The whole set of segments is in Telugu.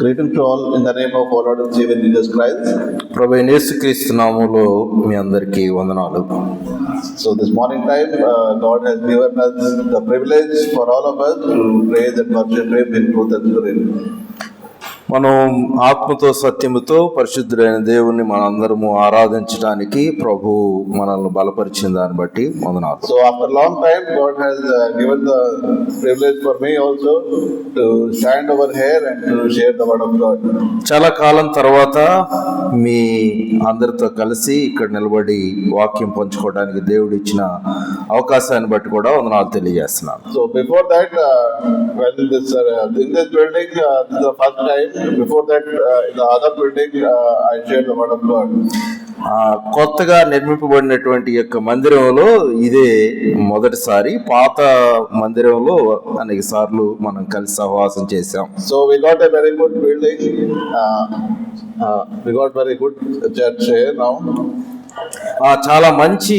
Greeting to all in the name of our Lord and Savior Jesus Christ. ప్రభువైన యేసుక్రీస్తు నామములో మీ అందరికీ వందనాలు. So this morning time, God has given us the privilege for all of us to praise and worship Him in truth and spirit. మనం ఆత్మతో సత్యముతో పరిశుద్ధుడైన దేవుణ్ణి మనందరము ఆరాధించడానికి ప్రభు మనల్ని బలపరిచిన దాన్ని బట్టి వందనాలు. So after a long time, God has given the privilege for me also to stand over here and to share the word of God. చాలా కాలం తర్వాత మీ అందరితో కలిసి ఇక్కడ నిలబడి వాక్యం పంచుకోవడానికి దేవుడు ఇచ్చిన అవకాశాన్ని బట్టి కూడా వందనాలు తెలియజేస్తున్నాను. So before that, when this in this building, this is the first time. Before that, in the other building, I shared the word of God. కొత్తగా నిర్మింపబడినటువంటి యొక్క మందిరంలో ఇదే మొదటిసారి. పాత మందిరంలో అనేక సార్లు మనం కలిసి సహవాసం చేశాం. So we got a very good building. We got very good church here now. చాలా మంచి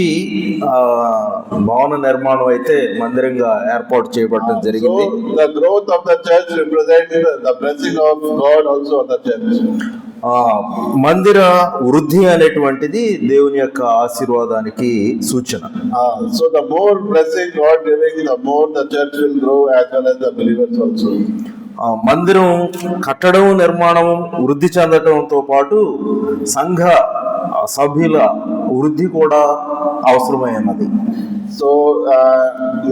భవన నిర్మాణం అయితే మందిరంగా ఏర్పాటు చేయబడటం జరిగింది. So the growth of the church represents the blessing of God also on the church. మందిర వృద్ధి అనేటువంటిది దేవుని యొక్క ఆశీర్వాదానికి సూచన. So the more blessing God giving, the more the church will grow as well as the believers also. మందిరం కట్టడం నిర్మాణం వృద్ధి చెందటంతో పాటు సంఘ సభ్యుల వృద్ధి కూడా అవసరమైనది. So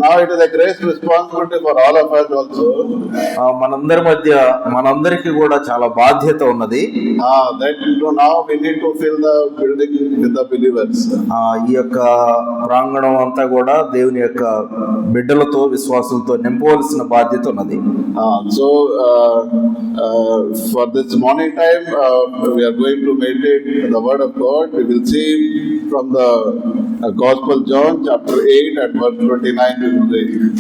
now it is a great responsibility for all of us also. మనందరికి కూడా చాలా బాధ్యత ఉన్నది. That now we need to fill the building with the believers. ఈ యొక్క ప్రాంగణం అంతా కూడా దేవుని యొక్క బిడ్డలతో విశ్వాసులతో నింపవలసిన బాధ్యత ఉన్నది. So for this morning time, we are going to meditate the word of God. We will see from the Gospel John chapter 8 and verse 29.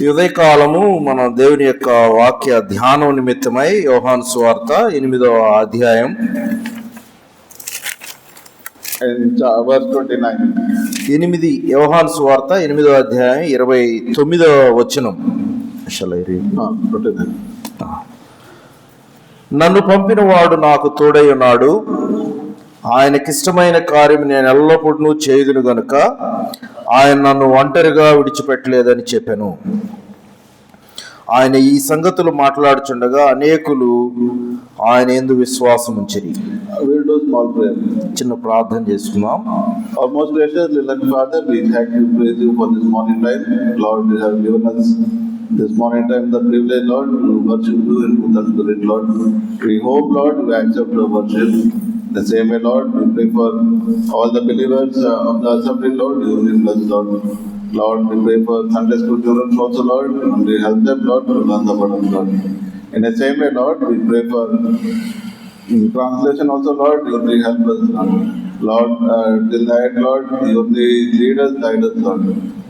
ఈ ఉదయకాలము మనం దేవుని యొక్క వాక్య ధ్యానం నిమిత్తమై యోహాను సువార్త 8వ అధ్యాయం verse 29. యోహాను సువార్త 8వ అధ్యాయం 29వ వచనం. నన్ను పంపిన వాడు నాకు తోడై ఉన్నాడు. ఆయనకిష్టమైన కార్యం నేను ఎల్లప్పుడూ చేయుదును గనుక ఆయన నన్ను ఒంటరిగా విడిచిపెట్టలేదని చెప్పాను. ఆయన ఈ సంగతులు మాట్లాడుచుండగా అనేకులు ఆయన యందు విశ్వాసం ఉంచిరి. చిన్న ప్రార్థన చేసుకుందాం. Our most gracious loving Father, we thank you, praise you for this morning time. Lord, you have given us this morning time the privilege, Lord, to worship you in truth and spirit, Lord. We hope, Lord, you accept our worship. The same way, Lord, we pray for all the believers of the assembly, Lord, you will bless, Lord. Lord, we pray for Sunday school children also, Lord, and we help them, Lord, to learn the word of God. In the same way, Lord, we pray for translation also, Lord, you will help us, Lord. Till the end, Lord, you will lead us, guide us, Lord.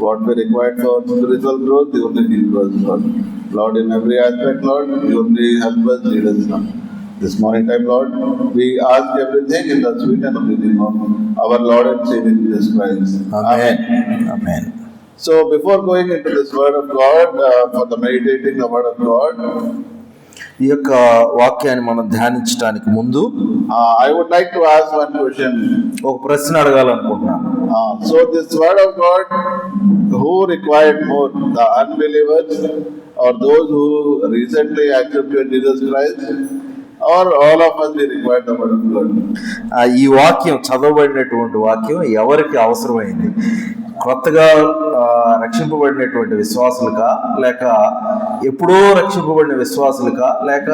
What we require for spiritual growth, you will give us, Lord. Lord, in every aspect, Lord, you will help us, lead us, Lord. This morning time, Lord, we ask everything in the sweet and holy name of our Lord and Savior Jesus Christ. Amen. Amen. So before going into this word of God, for the meditating the word of God, ఈ యొక్క వాక్యాన్ని మనం ధ్యానించడానికి ముందు I would like to ask one question. ఒక ప్రశ్న అడగాలనుకుంటున్నాను. So this word of God, who required more, the unbelievers or those who recently accepted Jesus Christ, or all of us we require the word of God? ఈ వాక్యం చదవబడినటువంటి వాక్యం ఎవరికి అవసరమైంది? కొత్తగా రక్షింపబడినటువంటి విశ్వాసులకా, లేక ఎప్పుడో రక్షింపబడిన విశ్వాసులకా, లేక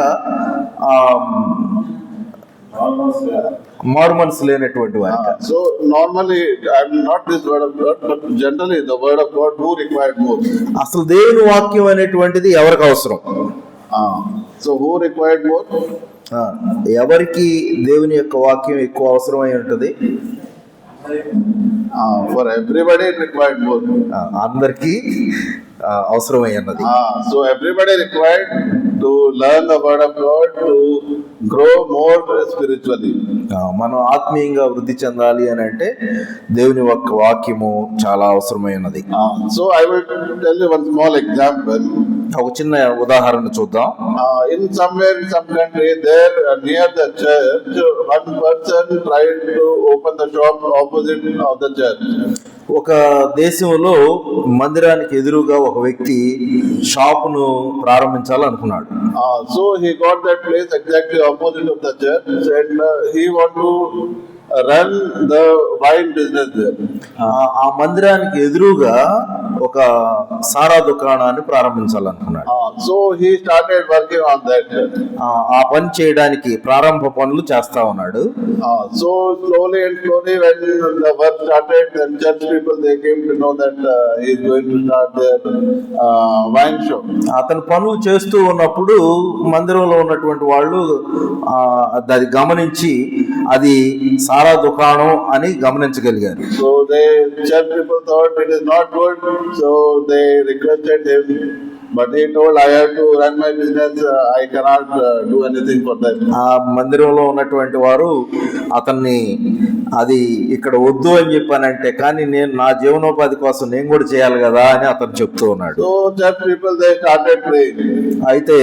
మారు మనసు లేనటువంటి వారికి? So normally I'm not this word of God, but generally the word of God, who required more? అసలు దేవుని వాక్యం అనేటువంటిది ఎవరికి అవసరం? So who required more? ఎవరికి దేవుని యొక్క వాక్యం ఎక్కువ అవసరమై ఉంటుంది? For everybody it required more. అందరికీ అవసరమై ఉన్నది. So everybody required to learn the word of God, to grow more spiritually. మనం ఆత్మీయంగా వృద్ధి చెందాలి అని అంటే దేవుని యొక్క వాక్యము చాలా అవసరమై ఉన్నది. So I will tell you one small example. ఒక చిన్న ఉదాహరణ చూద్దాం. In somewhere in some country, there near the church, one person tried to open the shop opposite of the church. ఒక దేశంలో మందిరానికి ఎదురుగా ఒక వ్యక్తి షాపును ప్రారంభించాలనుకున్నాడు. So he got that place exactly opposite of the church, and he want to run the wine business there. ఆ మందిరానికి ఎదురుగా ఒక సారా దుకాణాన్ని ప్రారంభించాలనుకున్నాడు. So he started working on that. ఆ పని చేయడానికి ప్రారంభ పనులు చేస్తా ఉన్నాడు. So slowly and slowly, when the work started, then church people they came to know that he is going to start their wine shop. అతను పనులు చేస్తూ ఉన్నప్పుడు మందిరంలో ఉన్నటువంటి వాళ్ళు అది గమనించి అది సారా దుకాణం అని గమనించగలిగారు. So the church people thought it is not good, so they requested him. But he told, I have to run my business, I cannot do anything for that. ఆ మందిరంలో ఉన్నటువంటి వారు అతన్ని అది ఇక్కడ వద్దు అని చెప్పానంటే, కానీ నేను నా జీవనోపాధి కోసం నేను కూడా చేయాలి కదా అని అతను చెప్తూ ఉన్నాడు. So church people they started praying. అయితే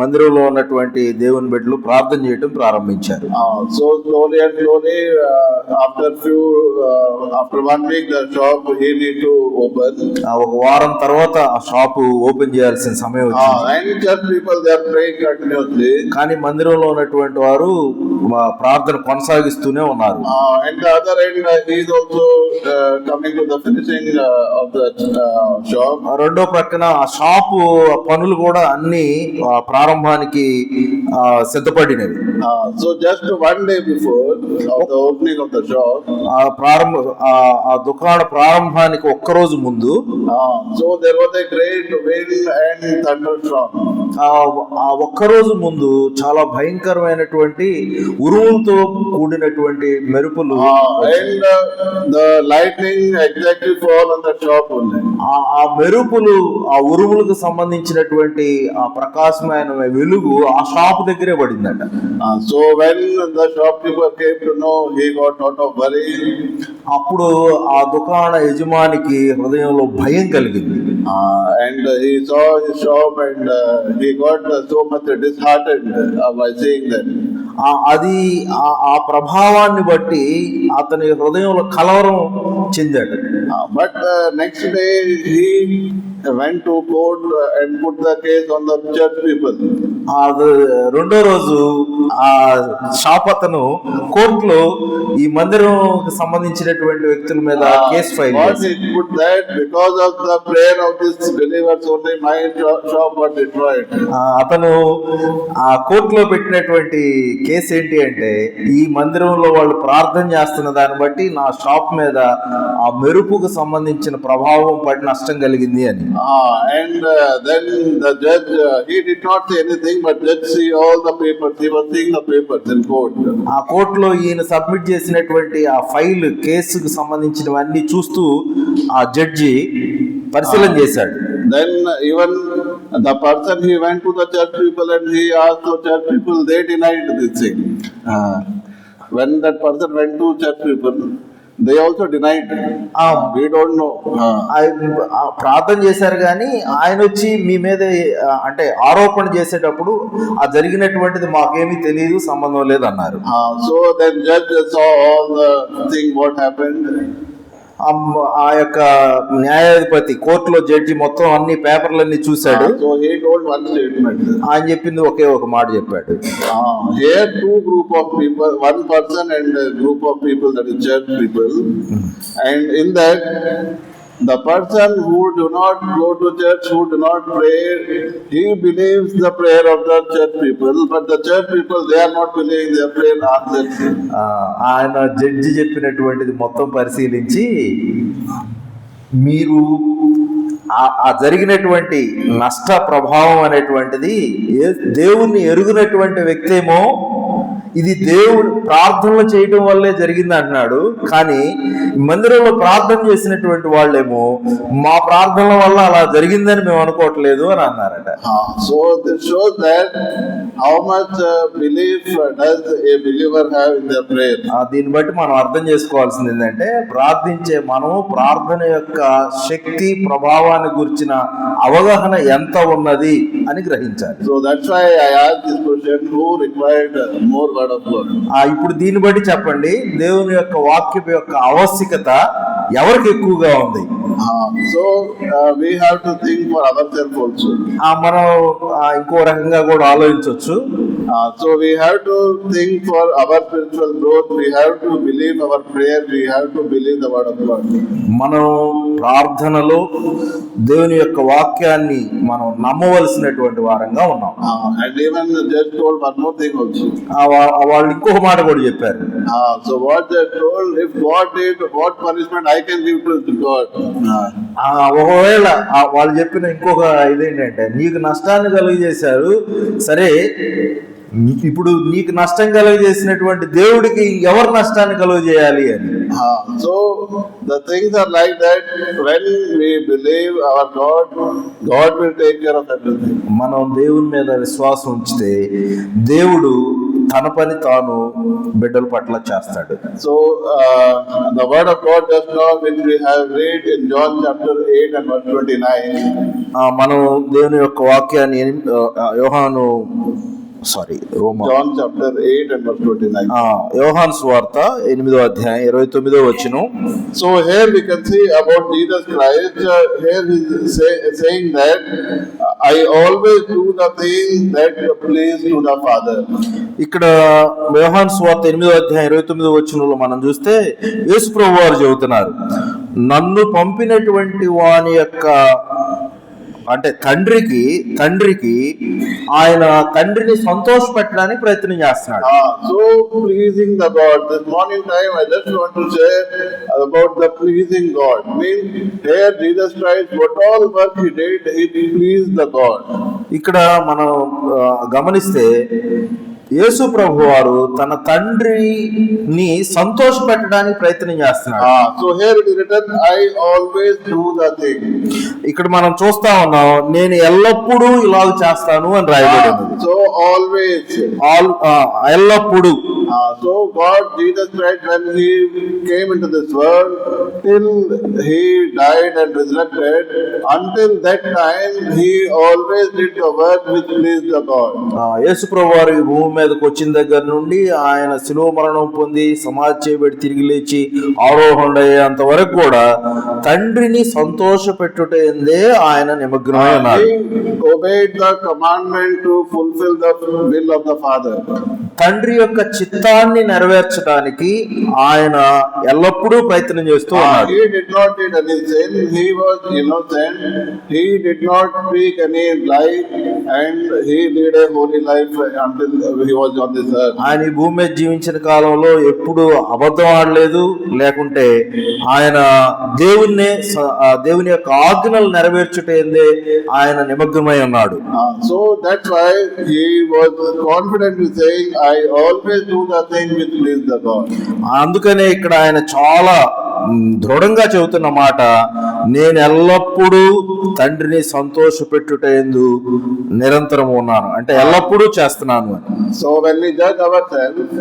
మందిరంలో ఉన్నటువంటి దేవుని బిడ్డలు ప్రార్థన చేయడం ప్రారంభించారు. So slowly and slowly, after 1 week the shop he need to open. ఒక వారం తర్వాత ఆ షాపు ఓపెన్ చేయాల్సిన సమయం వచ్చింది. And church people they are praying continuously. కానీ మందిరంలో ఉన్నటువంటి వారు ప్రార్థన కొనసాగిస్తూనే ఉన్నారు. And the other end he is also coming to the finishing of the shop. రెండో ప్రక్కన ఆ షాపు పనులు కూడా అన్ని ప్రారంభానికి సిద్ధపడినవి. So just 1 day before of the opening of the shop, ఆ దుకాణ ప్రారంభానికి ఒక్కరోజు ముందు so there was a great wind and thunderstorm. ఆ ఒక్కరోజు ముందు చాలా భయంకరమైనటువంటి ఉరుములతో కూడినటువంటి మెరుపులు and the lightning exactly fall on the shop only. ఆ మెరుపులు ఆ ఉరుములకు సంబంధించినటువంటి ఆ ప్రకాశమైన వెలుగు ఆ షాప్ దగ్గరే పడిందట. So when the shopkeeper came to know, he got out of worry. అప్పుడు ఆ దుకాణ యజమానికి హృదయంలో భయం కలిగింది. And he saw his shop and he got so much disheartened by seeing that. అది ఆ ప్రభావాన్ని బట్టి అతని హృదయంలో కలవరం చెందాడు. But next day he went to court and put the case on the church people. రెండో రోజు ఆ షాప్ అతను కోర్టులో ఈ మందిరం సంబంధించినటువంటి వ్యక్తుల మీద కేసు ఫైల్ చేశాడు. Put that because of the prayer of these believers only my shop was destroyed. అతను ఆ కోర్టులో పెట్టినటువంటి కేసు ఏంటి అంటే, ఈ మందిరంలో వాళ్ళు ప్రార్థన చేస్తున్న దాన్ని బట్టి నా షాప్ మీద ఆ మెరుపుకు సంబంధించిన ప్రభావం పడి నష్టం కలిగింది అని. And then the judge he did not say anything, but judge see all the papers. He was seeing the papers in court. ఆ కోర్టులో ఈయన సబ్మిట్ చేసినటువంటి ఆ ఫైల్ కేసుకు సంబంధించినవన్నీ చూస్తూ ఆ జడ్జి పరిశీలన చేశాడు. Then even the person he went to the church people and he asked the church people, they denied this thing. When that person went to church people, they also denied. We don't know. ప్రార్థన చేశారు కానీ ఆయన వచ్చి మీ మీద అంటే ఆరోపణ చేసేటప్పుడు ఆ జరిగినటువంటిది మాకేమీ తెలియదు, సంబంధం లేదు అన్నారు. So then judge saw all the thing what happened. ఆ యొక్క న్యాయాధిపతి కోర్టులో జడ్జి మొత్తం అన్ని పేపర్లన్నీ చూశాడు. So he told one statement. ఆయన చెప్పింది ఒకే ఒక మాట చెప్పాడు. Here two group of people, one person and a group of people, that is church people, and in that the person who do not go to church, who do not pray, he believes the prayer of the church people, but the church people they are not believing their prayer answers. ఆయన జడ్జి చెప్పినటువంటిది మొత్తం పరిశీలించి, మీరు ఆ జరిగినటువంటి నష్ట ప్రభావం అనేటువంటిది దేవుణ్ణి ఎరుగునటువంటి వ్యక్తి ఏమో ఇది దేవుడు ప్రార్థనలు చేయడం వల్లే జరిగింది అంటున్నాడు. కానీ మందిరంలో ప్రార్థన చేసినటువంటి వాళ్ళేమో మా ప్రార్థనల వల్ల అలా జరిగిందని మేము అనుకోవట్లేదు అని అన్నారట. So this shows that how much belief does a believer have in their prayer. దీన్ని బట్టి మనం అర్థం చేసుకోవాల్సింది ఏంటంటే ప్రార్థించే మనము ప్రార్థన యొక్క శక్తి ప్రభావాన్ని గురించిన అవగాహన ఎంత ఉన్నది అని గ్రహించాలి. So that's why I asked this question, who required more word of God? ఇప్పుడు దీన్ని బట్టి చెప్పండి, దేవుని యొక్క వాక్యం యొక్క ఆవశ్యకత ఎవరికి ఎక్కువగా ఉంది? So we have to think for ourselves also. మనం ఇంకో రకంగా కూడా ఆలోచించవచ్చు. So we have to think for our spiritual growth. We have to believe our prayer. We have to believe the word of God. మనం ప్రార్థనలో దేవుని యొక్క వాక్యాన్ని మనం నమ్మవలసినటువంటి వారంగా ఉన్నాం. And even just told one more thing also. వాళ్ళు ఇంకొక మాట కూడా చెప్పారు. So what they told, if God did, what punishment I can give to God? ఒకవేళ వాళ్ళు చెప్పిన ఇంకొక ఇదేంటంటే, నీకు నష్టాన్ని కలుగజేశారు సరే, ఇప్పుడు నీకు నష్టం కలుగజేసినటువంటి దేవుడికి ఎవరు నష్టాన్ని కలుగజేయాలి అని. So the things are like that. When we believe our God, God will take care of everything. మనం దేవుని మీద విశ్వాసం ఉంచితే దేవుడు తన పని తాను బిడ్డల పట్ల చేస్తాడు. So the word of God just now, which we have read in John chapter 8 and verse 29. మనం దేవుని యొక్క వాక్యాన్ని John chapter 8 and verse 29. యోహాను సువార్త 8వ అధ్యాయం 29వ వచనం. So here we can see about Jesus Christ. Here he is saying that I always do the things that please to the Father. ఇక్కడ యోహాను సువార్త 8వ అధ్యాయం 29వ వచనంలో మనం చూస్తే యేసు ప్రభువు వారు చెబుతున్నారు, నన్ను పంపినటువంటి వాని యొక్క అంటే తండ్రికి ఆయన తండ్రిని సంతోషపెట్టడానికి ప్రయత్నం చేస్తున్నాడు. So pleasing the God. This morning time I just want to say about the pleasing God. Means here Jesus Christ, what all work he did, he pleased the God. ఇక్కడ మనం గమనిస్తే యేసు ప్రభు వారు తన తండ్రిని సంతోష పెట్టడానికి ప్రయత్నం చేస్తున్నాడు. So here it is written, I always do the thing. ఇక్కడ మనం చూస్తా ఉన్నాం, నేను ఎల్లప్పుడూ ఇలాగ చేస్తాను అని రాయబడింది. So always, ఎల్లప్పుడూ. So God, Jesus Christ, when he came into this world, till he died and resurrected, until that time he always did the work which pleased the God. యేసు ప్రభు వారు ఈ భూమి మీదకి వచ్చిన దగ్గర నుండి ఆయన శిలువ మరణం పొంది సమాధి చేయబడి తిరిగి లేచి ఆరోహణ అయ్యేంత వరకు కూడా తండ్రిని సంతోష పెట్టుటందే ఆయన నిమగ్నమై ఉన్నారు. He obeyed the commandment to fulfill the will of the Father. తండ్రి యొక్క చిత్తాన్ని నెరవేర్చడానికి ఆయన ఎల్లప్పుడూ ప్రయత్నం చేస్తూ ఉన్నారు. He did not do any sin. He was innocent. He did not speak any lie, and he led a holy life until he was on this earth. ఆయన ఈ భూమి మీద జీవించిన కాలంలో ఎప్పుడు అబద్ధం ఆడలేదు, లేకుంటే ఆయన దేవుని యొక్క ఆజ్ఞలు నెరవేర్చుటేందే ఆయన నిమగ్నమై ఉన్నాడు. So that's why he was confident in saying, I always do the thing which please the God. అందుకనే ఇక్కడ ఆయన చాలా దృఢంగా చెబుతున్న మాట, నేను ఎల్లప్పుడూ తండ్రిని సంతోష పెట్టుటందు నిరంతరం ఉన్నాను, అంటే ఎల్లప్పుడూ చేస్తున్నాను అని. So when we judge ourselves,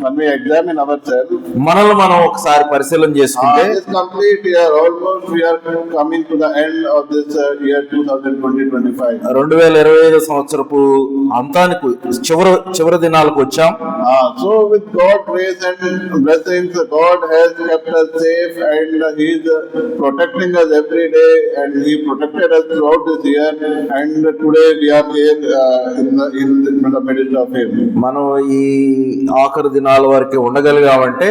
when we examine ourselves, మనల్ని మనం ఒకసారి పరిశీలన చేసుకుంటే this complete year, almost we are coming to the end of this year 2020-25. 2025 సంవత్సరపు అంతానికి చివరి దినాలకు వచ్చాం. So with God's grace and blessings, God has kept us safe and He is protecting us every day, and He protected us throughout this year, and today we are here in the midst of Him. మనం ఈ ఆఖరి దినాల వరకు ఉండగలిగామంటే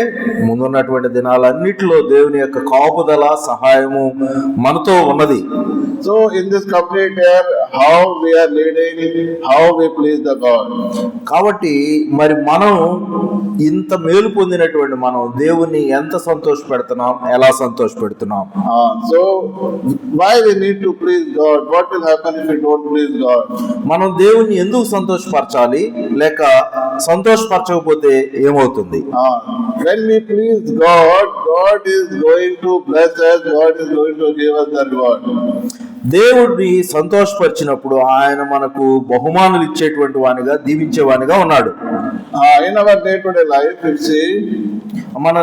ముందున్నటువంటి దినాలన్నిటిలో దేవుని యొక్క కాపుదల సహాయము మనతో ఉన్నది. So in this complete year, how we are leading, how we please the God. కాబట్టి మరి మనం ఇంత మేలు పొందినటువంటి మనం దేవుని ఎంత సంతోష పెడుతున్నాం చేస్తున్నాం, ఎలా సంతోష పెడుతున్నాం. So why we need to please God? What will happen if we don't please God? మనం దేవుణ్ణి ఎందుకు సంతోషపరచాలి, లేక సంతోషపరచకపోతే ఏమవుతుంది? When we please God, God is going to bless us. God is going to give us the reward. దేవుడిని సంతోషపరిచినప్పుడు ఆయన మనకు బహుమానులు ఇచ్చేటువంటి వానిగా, దీవించేవానిగా ఉన్నాడు. In our day-to-day life, you see, మన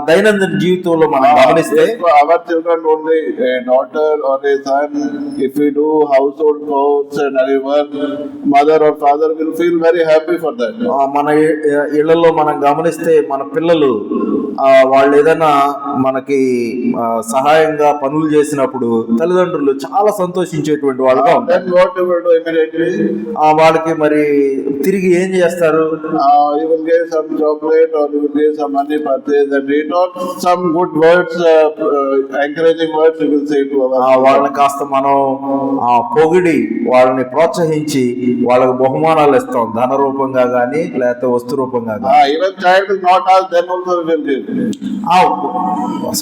దైనందిన జీవితంలో మనం గమనిస్తే our children only, a daughter or a son, if we do household chores and any work, mother or father will feel very happy for that. మన ఇళ్లలో మనం గమనిస్తే మన పిల్లలు వాళ్ళు ఏదైనా మనకి సహాయంగా పనులు చేసినప్పుడు తల్లిదండ్రులు చాలా సంతోషించేటువంటి వాళ్ళుగా ఉంటారు. Then what you will do immediately? వాళ్ళకి మరి తిరిగి ఏం చేస్తారు? You will give some chocolate or you will give some money purchase and eat, or some good words, encouraging words you will say to our వాళ్ళని కాస్త మనం పొగిడి వాళ్ళని ప్రోత్సహించి వాళ్ళకి బహుమానాలు ఇస్తాం, ధన రూపంగా గానీ లేకపోతే వస్తు రూపంగా గానీ. Even child will not ask, then also we will give.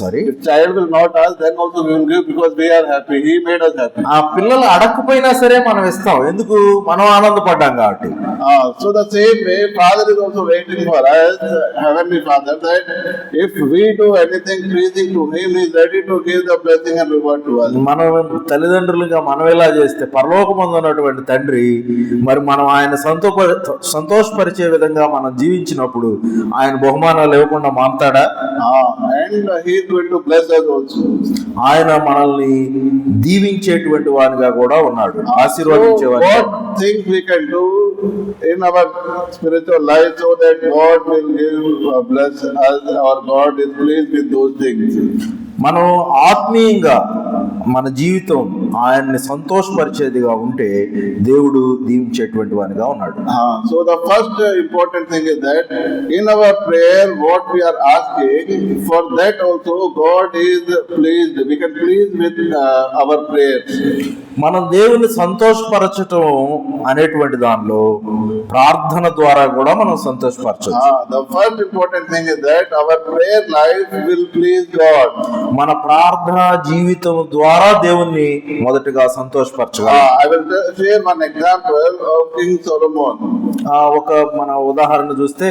Sorry, If child will not ask, then also we will give, because we are happy. He made us happy. ఆ పిల్లలు అడగకపోయినా సరే మనం ఇస్తాం, ఎందుకు? మనం ఆనందపడ్డాం కాబట్టి. So the same way, Father is also waiting for us, Heavenly Father, that if we do anything pleasing to Him, He is ready to give the blessing and reward to us. మనం తల్లిదండ్రులుగా మనం ఎలా చేస్తే పరలోకమందు ఉన్నటువంటి తండ్రి మరి మనం ఆయన సంతోషపరిచే విధంగా మనం జీవించినప్పుడు ఆయన బహుమానాలు ఇవ్వకుండా మాంతాడా? And He is going to bless us also. ఆయన మనల్ని దీవించేటువంటి వానిగా కూడా ఉన్నాడు, ఆశీర్వదించేవాడు. What things we can do in our spiritual life so that God will give bless us, or God is pleased with those things. మనం ఆత్మీయంగా మన జీవితం ఆయన్ని సంతోషపరిచేదిగా ఉంటే దేవుడు దీవించేటువంటి వానిగా ఉన్నాడు. So the first important thing is that in our prayer what we are asking for, that also God is pleased. We can please with our prayers. మనం దేవుని సంతోషపరచటం అనేటువంటి దానిలో ప్రార్థన ద్వారా కూడా మనం సంతోషపరచవచ్చు. The first important thing is that our prayer life will please God. మన ప్రార్థన జీవితం ద్వారా దేవుణ్ణి మొదటగా సంతోషపరచగలం. I will share one example of King Solomon. ఒక మన ఉదాహరణ చూస్తే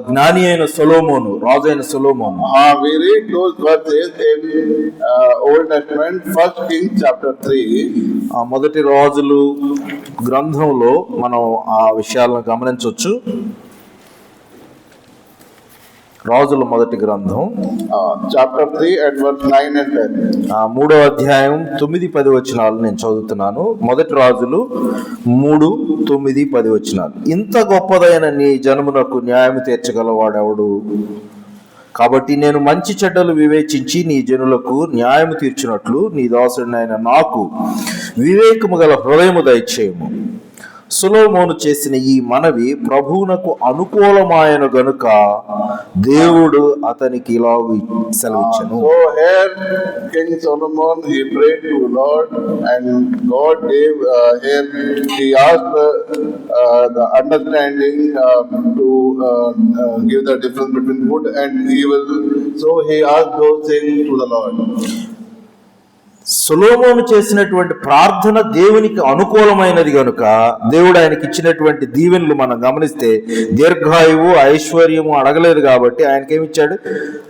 జ్ఞాని అయిన సొలొమోను, రాజు అయిన సొలొమోను. We read those verses in Old Testament, 1 Kings chapter 3. మొదటి రాజులు గ్రంథంలో మనం ఆ విషయాలను గమనించవచ్చు. రాజుల మొదటి గ్రంథం చాప్టర్ 3 and verse 9 and 10. 3వ అధ్యాయం 9-10 వచనాలు నేను చదువుతున్నాను. మొదటి రాజులు 3:9-10 వచనాలు. ఇంత గొప్పదైన నీ జనమునకు న్యాయము తీర్చగలవాడెవడు? కాబట్టి నేను మంచి చెడ్డలు వివేచించి నీ జనులకు న్యాయము తీర్చినట్లు నీ దాసుడినైన నాకు వివేకము గల హృదయము దయచేయము. సొలొమోను చేసిన ఈ మనవి ప్రభువునకు అనుకూలమాయను గనుక దేవుడు అతనికి ఇలా సెలవిచ్చెను. So here King Solomon, he prayed to Lord, and God gave here he asked the understanding to give the difference between good and evil. So he asked those things to the Lord. సొలొమోను చేసినటువంటి ప్రార్థన దేవునికి అనుకూలమైనది కనుక దేవుడు ఆయనకి ఇచ్చినటువంటి దీవెనలు మనం గమనిస్తే దీర్ఘాయువు ఐశ్వర్యము అడగలేదు కాబట్టి ఆయనకి ఏమిచ్చాడు?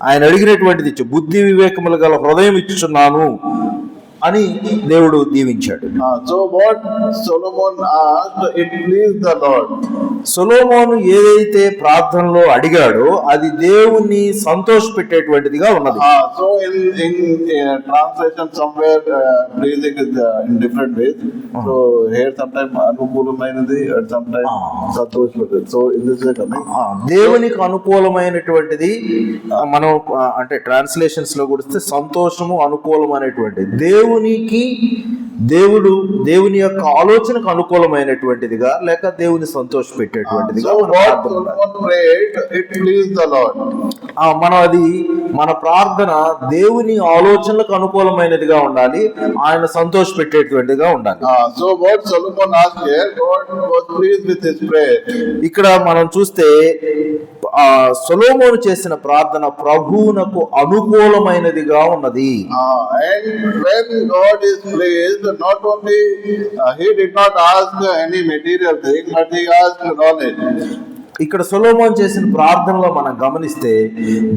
ఆయన అడిగినటువంటిది ఇచ్చు, బుద్ధి వివేకములు గల హృదయం ఇచ్చుచున్నాను అని దేవుడు దీవించాడు. So what Solomon asked, it pleased the Lord. సొలొమోను ఏదైతే ప్రార్థనలో అడిగాడో అది దేవుణ్ణి సంతోషపెట్టేటువంటిదిగా ఉన్నది. So in translation somewhere pleasing is in different ways. So here sometimes అనుకూలమైనది and sometimes సంతోషపెట్టేది. So in this way coming దేవునికి అనుకూలమైనటువంటిది మనం అంటే ట్రాన్స్లేషన్స్ లో కూడా సంతోషము అనుకూలమైనటువంటిది దేవుని యొక్క ఆలోచనకు అనుకూలమైనటువంటిదిగా లేక దేవుని సంతోష పెట్టేటువంటిదిగా So what Solomon prayed, it pleased the Lord. మనం అది మన ప్రార్థన దేవుని ఆలోచనలకు అనుకూలమైనదిగా ఉండాలి, ఆయన సంతోష పెట్టేటువంటిదిగా ఉండాలి. So what Solomon asked here, God was pleased with his prayer. ఇక్కడ మనం చూస్తే సొలొమోను చేసిన ప్రార్థన ప్రభువునకు అనుకూలమైనదిగా ఉన్నది. And when God is pleased, not only he did not ask any material thing, but he asked knowledge. ఇక్కడ సొలొమోను చేసిన ప్రార్థనలో మనం గమనిస్తే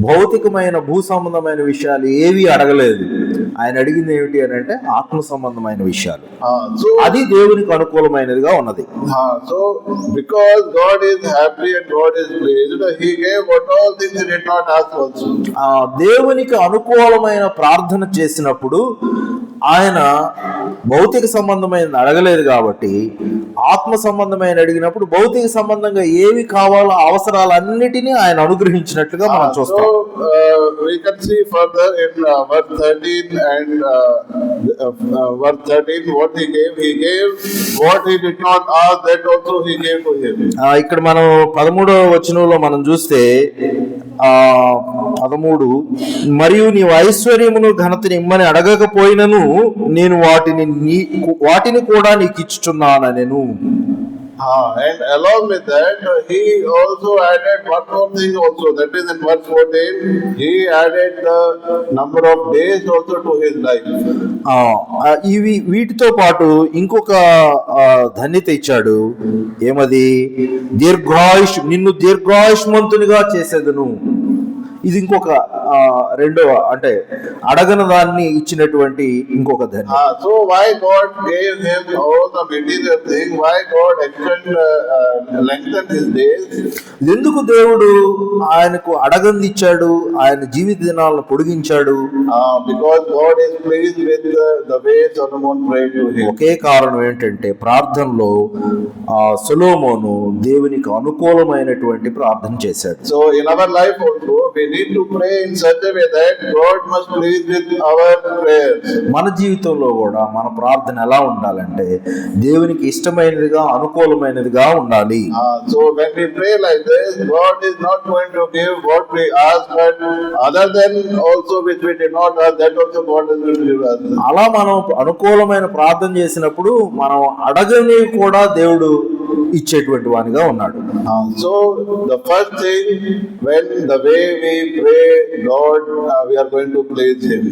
భౌతికమైన భూ సంబంధమైన విషయాలు ఏవి అడగలేదు. ఆయన అడిగింది ఏమిటి అని అంటే ఆత్మ సంబంధమైన విషయాలు. అది దేవునికి అనుకూలమైనదిగా ఉన్నది. So because God is happy and God is pleased, he gave what all things he did not ask also. దేవునికి అనుకూలమైన ప్రార్థన చేసినప్పుడు ఆయన భౌతిక సంబంధమైన అడగలేదు కాబట్టి ఆత్మ సంబంధమైన అడిగినప్పుడు భౌతిక సంబంధంగా ఏవి కావాలో అవసరాలన్నిటినీ ఆయన అనుగ్రహించినట్లుగా మనం చూస్తాం. We can see further in verse 13 and verse 13 what he gave what he did not ask, that also he gave to him. ఇక్కడ మనం 13వ వచనంలో మనం చూస్తే 13 మరియు నీవు ఐశ్వర్యమును ఘనతని ఇమ్మని అడగకపోయినను నేను వాటిని కూడా నీకు ఇచ్చుచున్నాను నేను. And along with that, he also added one more thing also, that is in verse 14, he added the number of days also to his life. వీటితో పాటు ఇంకొక ధన్యత ఇచ్చాడు. ఏమది? నిన్ను దీర్ఘాయుష్మంతునిగా చేసేదను. ఇది ఇంకొక రెండవ, అంటే అడగని దాన్ని ఇచ్చినటువంటి ఇంకొక ధన్యత. So why God gave him all the material thing? Why God lengthened his days? ఎందుకు దేవుడు ఆయనకు అడగంది ఇచ్చాడు, ఆయన జీవిత దినాలను పొడిగించాడు? Because God is pleased with the way Solomon prayed to him. ఒకే కారణం ఏంటంటే ప్రార్థనలో సొలొమోను దేవునికి అనుకూలమైనటువంటి ప్రార్థన చేశాడు. So in our life also we need to pray in such a way that God must please with our prayers. మన జీవితంలో కూడా మన ప్రార్థన ఎలా ఉండాలంటే దేవునికి ఇష్టమైనదిగా అనుకూలమైనదిగా ఉండాలి. So when we pray like this, God is not going to give what we ask, but other than also which we did not ask, that also God is going to give us. అలా మనం అనుకూలమైన ప్రార్థన చేసినప్పుడు మనం అడగని కూడా దేవుడు ఇచ్చేటువంటి వానిగా ఉన్నాడు. So the first thing, when the way we pray God, we are going to please him.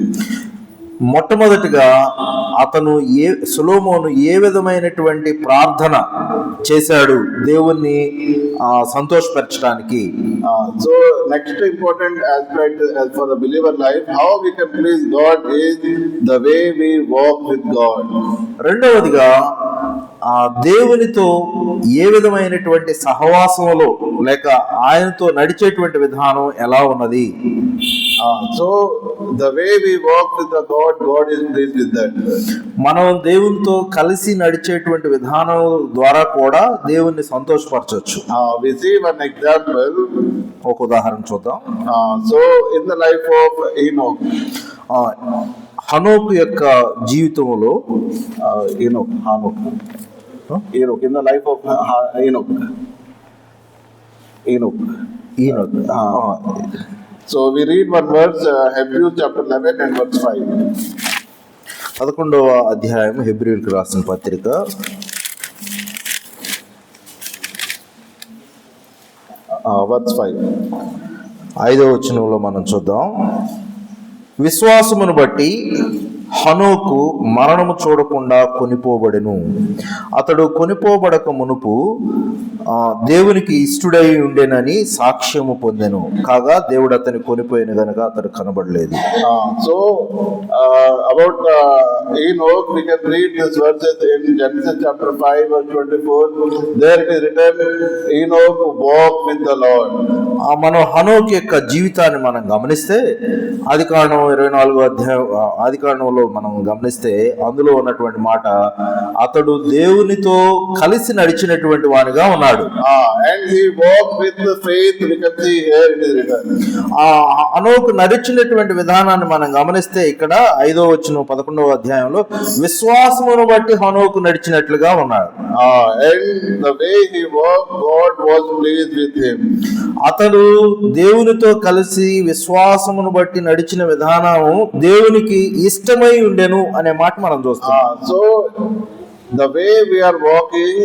మొట్టమొదటిగా సొలొమోను ఏ విధమైనటువంటి ప్రార్థన చేశాడు దేవుణ్ణి సంతోషపరచడానికి? So next important aspect as for the believer life, how we can please God is the way we walk with God. రెండవదిగా దేవునితో ఏ విధమైనటువంటి సహవాసంలో లేక ఆయనతో నడిచేటువంటి విధానం ఎలా ఉన్నది? So the way we walk with the God is pleased with that. మనం దేవునితో కలిసి నడిచేటువంటి విధానం ద్వారా కూడా దేవుణ్ణి సంతోషపరచవచ్చు. We see one example. ఒక ఉదాహరణ చూద్దాం. So in the life of Enoch, హనోకు యొక్క జీవితంలో Enoch, in the life of Enoch. So we read one verse, Hebrews chapter 11 and verse 5. 11వ అధ్యాయం హెబ్రీయులకు రాసిన పత్రిక verse 5. 5వ వచనంలో మనం చూద్దాం. విశ్వాసమును బట్టి హనోకు మరణము చూడకుండా కొనిపోబడెను. అతడు కొనిపోబడక మునుపు దేవునికి ఇష్టడై ఉండేనని సాక్ష్యము పొందెను. కాగా దేవుడు అతని కొనిపోయిన గనుక అతడు కనబడలేదు. So about Enoch, we can read these verses in Genesis chapter 5 verse 24. There it is written, Enoch walked with the Lord. మనం హనోకు యొక్క జీవితాన్ని మనం గమనిస్తే ఆదికాండం 24వ అధ్యాయం, ఆదికాండంలో అధ్యాయంలో మనం గమనిస్తే అందులో ఉన్నటువంటి మాట, అతడు దేవునితో కలిసి నడిచినటువంటి వానిగా ఉన్నాడు. And he walked with the faith. We can see here it is written. ఆ హనోకు నడిచినటువంటి విధానాన్ని మనం గమనిస్తే ఇక్కడ 5వ వచనం 11వ అధ్యాయంలో విశ్వాసమును బట్టి హనోకు నడిచినట్లుగా ఉన్నాడు. And the way he walked, God was pleased with him. అతడు దేవునితో కలిసి విశ్వాసమును బట్టి నడిచిన విధానము దేవునికి ఇష్టమై ఉండెను అనే మాట మనం చూస్తాం. So the way we are walking,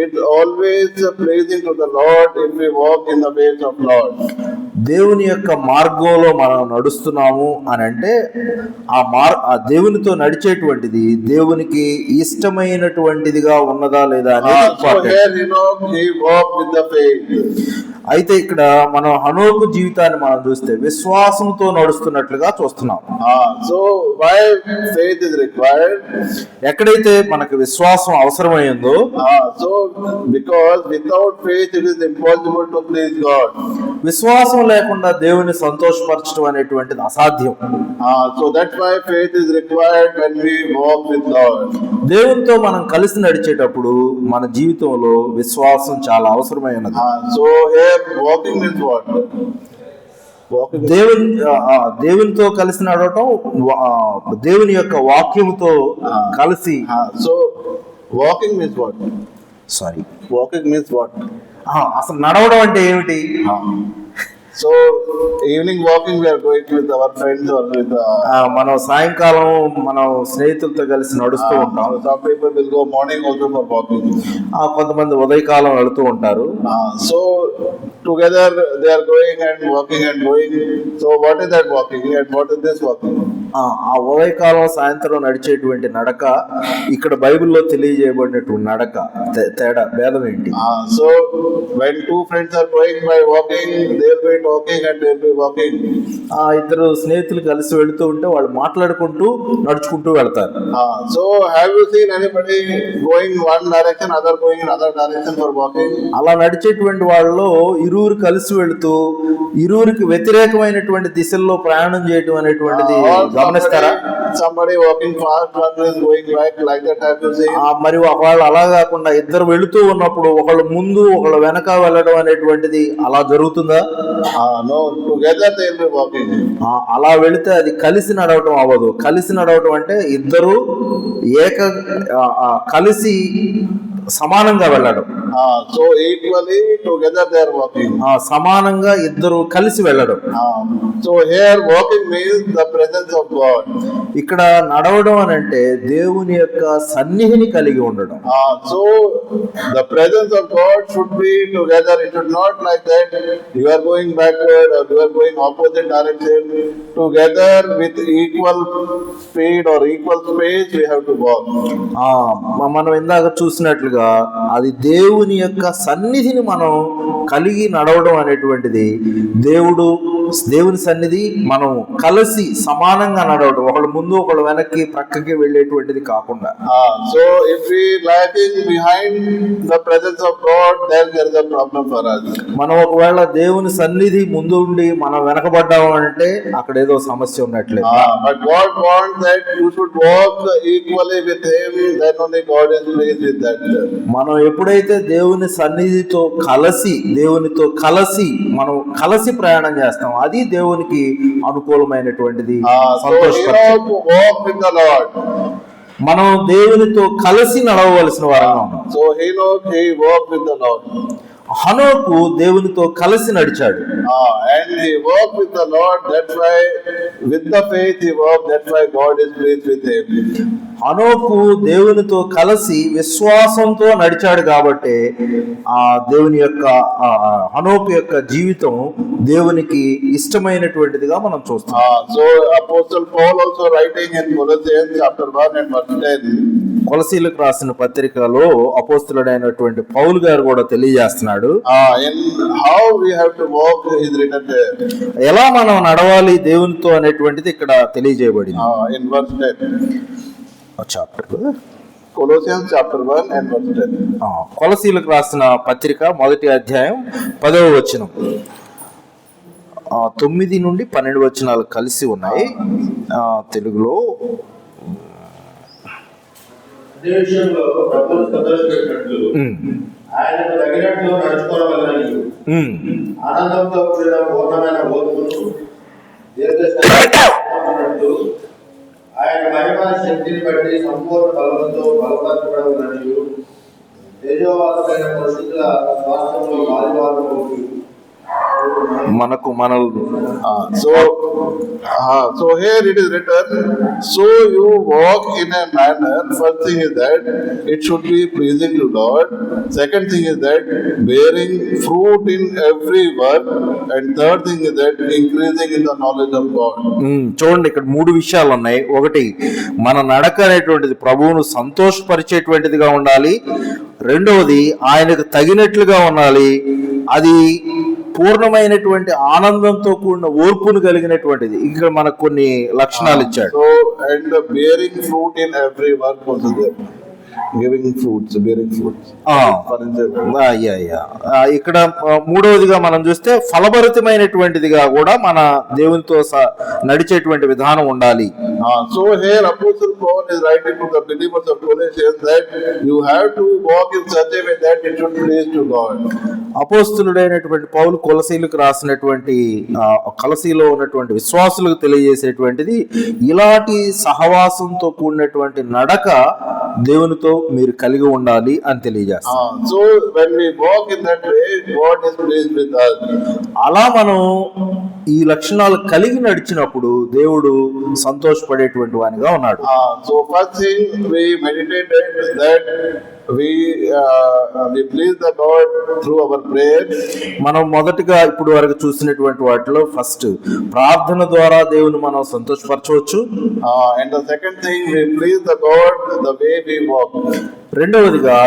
it always pleasing to the Lord if we walk in the ways of Lord. దేవుని యొక్క మార్గంలో మనం నడుస్తున్నాము అని అంటే ఆ దేవునితో నడిచేటువంటిది దేవునికి ఇష్టమైనటువంటిదిగా ఉన్నదా లేదా అనేది So here he walked with the faith. అయితే ఇక్కడ మనం హనోకు జీవితాన్ని మనం చూస్తే విశ్వాసంతో నడుస్తున్నట్లుగా చూస్తున్నాం. So why faith is required? ఎక్కడైతే మనకు విశ్వాసం అవసరమైందో, so because without faith it is impossible to please God. విశ్వాసం లేకుండా దేవుని సంతోషపరచడం అనేటువంటిది అసాధ్యం. So that's why faith is required when we walk with Lord. దేవునితో మనం కలిసి నడిచేటప్పుడు మన జీవితంలో విశ్వాసం చాలా అవసరమైనది. So here walking is what? Walking. దేవునితో కలిసి నడవటం, దేవుని యొక్క వాక్యముతో కలిసి. So walking means what? Sorry, Walking means what? అసలు నడవడం అంటే ఏమిటి? So evening walking we are going with our friends or with మనం సాయంకాలం మనం స్నేహితులతో కలిసి నడుస్తూ ఉంటాం. some people will go morning also for walking. కొంతమంది ఉదయకాలం వెళుతూ ఉంటారు. So together they are going and walking and going. So what is that walking and what is this walking? ఆ ఉదయకాలం సాయంత్రం నడిచేటువంటి నడక ఇక్కడ బైబిల్లో తెలియజేయబడినటువంటి నడక తేడా భేదం ఏంటి? So when two friends are going by walking, they will be talking and they will be walking. ఇద్దరు స్నేహితులు కలిసి వెళుతూ ఉంటే వాళ్ళు మాట్లాడుకుంటూ నడుచుకుంటూ వెళ్తారు. So have you seen anybody going one direction, other going in other direction for walking? అలా నడిచేటువంటి వాళ్ళలో ఇరువురు కలిసి వెళుతూ ఇరువురికి వ్యతిరేకమైనటువంటి దిశల్లో ప్రయాణం చేయడం అనేటువంటిది గమనిస్తారా? Somebody walking fast, one is going back, like that have you seen? మరి ఒకళ్ళు అలా కాకుండా ఇద్దరు వెళుతూ ఉన్నప్పుడు ఒకళ్ళు ముందు ఒకళ్ళు వెనక వెళ్ళడం అనేటువంటిది అలా జరుగుతుందా? No, together they will be walking. అలా వెళితే అది కలిసి నడవటం అవ్వదు. కలిసి నడవటం అంటే ఇద్దరు కలిసి సమానంగా వెళ్ళడం. So equally together they are walking. సమానంగా ఇద్దరు కలిసి వెళ్ళడం. So here walking means the presence of God. ఇక్కడ నడవడం అని అంటే దేవుని యొక్క సన్నిధిని కలిగి ఉండడం. So the presence of God should be together. It should not like that you are going backward or you are going opposite direction. Together with equal speed or equal space we have to walk. మనం ఇందాక చూసినట్లుగా అది దేవుని యొక్క సన్నిధిని మనం కలిగి నడవడం అనేటువంటిది దేవుని సన్నిధి మనం కలిసి సమానంగా నడవడం, ఒకళ్ళు ముందు ఒకళ్ళు వెనక్కి ప్రక్కకి వెళ్ళేటువంటిది కాకుండా. So if we lagging behind the presence of God, then there is a problem for us. మనం ఒకవేళ దేవుని సన్నిధి ముందు ఉండి మనం వెనకబడ్డాము అంటే అక్కడ ఏదో సమస్య ఉన్నట్లే. But God wants that you should walk equally with Him, then only God is pleased with that. మనం ఎప్పుడైతే దేవుని సన్నిధితో కలిసి మనం కలిసి ప్రయాణం చేస్తాం, అది దేవునికి అనుకూలమైనటువంటిది. మనం దేవునితో కలిసి నడవవలసిన వారంగా ఉన్నాం. So he walked with the Lord. హనోకు దేవునితో కలిసి నడిచాడు. And he walked with the Lord. That's why with the faith he walked. That's why God is pleased with him. హనోకు దేవునితో కలిసి విశ్వాసంతో నడిచాడు కాబట్టి ఆ దేవుని యొక్క హనోకు యొక్క జీవితం దేవునికి ఇష్టమైనటువంటిదిగా మనం చూస్తాం. So Apostle Paul also writing in Colossians chapter 1 and verse 10. కొలసీలకు రాసిన పత్రికలో అపోస్తలుడైనటువంటి పౌలు గారు కూడా తెలియజేస్తున్నాడు. In how we have to walk is written there. ఎలా మనం నడవాలి దేవునితో అనేటువంటిది ఇక్కడ తెలియజేయబడింది. In verse 10. Chapter Colossians chapter 1 and verse 10. కొలసీలకు రాసిన పత్రిక 1వ అధ్యాయం 10వ వచనం. 9 నుండి 12 వచనాలు కలిసి ఉన్నాయి తెలుగులో. అదే విషయంలో ప్రభువును సంతోషపెట్టినట్లు ఆయనకు తగినట్లు నడుచుకోవాలని ఆనందంతో కూడిన పూర్ణమైన ఓర్పును దీర్ఘశాంతితో ఆయన మహిమ శక్తిని బట్టి సంపూర్ణ బలంతో బలపరచబడవలని తేజోవాసులైన పరిస్థితుల స్వాస్థ్యంలో మాదివారు మనకు మన so here it is written, so you walk in a manner. First thing is that it should be pleasing to God. Second thing is that bearing fruit in every work, and third thing is that increasing in the knowledge of God. చూడండి, ఇక్కడ మూడు విషయాలు ఉన్నాయి. ఒకటి, మన నడక అనేటువంటిది ప్రభువును సంతోషపరిచేటువంటిదిగా ఉండాలి. రెండవది, ఆయనకు తగినట్లుగా ఉండాలి. అది పూర్ణమైనటువంటి ఆనందంతో కూడిన ఓర్పును కలిగినటువంటిది. ఇక్కడ మనకు కొన్ని లక్షణాలు ఇచ్చాడు. So and the bearing fruit in every work also there. Giving fruits, bearing fruits. ఇక్కడ మూడవదిగా మనం చూస్తే ఫలభరితమైనటువంటిదిగా కూడా మన దేవునితో నడిచేటువంటి విధానం ఉండాలి. So here Apostle Paul is writing to the believers of Colossians that you have to walk in such a way that it should please to God. అపోస్తలుడైనటువంటి పౌలు కొలసీలకు రాసినటువంటి కొలసీలో ఉన్నటువంటి విశ్వాసులకు తెలియజేసేటువంటిది ఇలాంటి సహవాసంతో కూడినటువంటి నడక దేవునితో మీరు కలిగి ఉండాలి అని తెలియజేస్తారు. So when we walk in that way, God is pleased with us. అలా మనం ఈ లక్షణాలు కలిగి నడిచినప్పుడు దేవుడు సంతోషపడేటువంటి వానిగా ఉన్నాడు. So first thing we meditated that we please the Lord through our prayers. మనం మొదటిగా ఇప్పుడు వరకు చూసినటువంటి వాటిలో ఫస్ట్ ప్రార్థన ద్వారా దేవుని మనం సంతోషపరచవచ్చు. And the second thing we please the God the way we walk. రెండవదిగా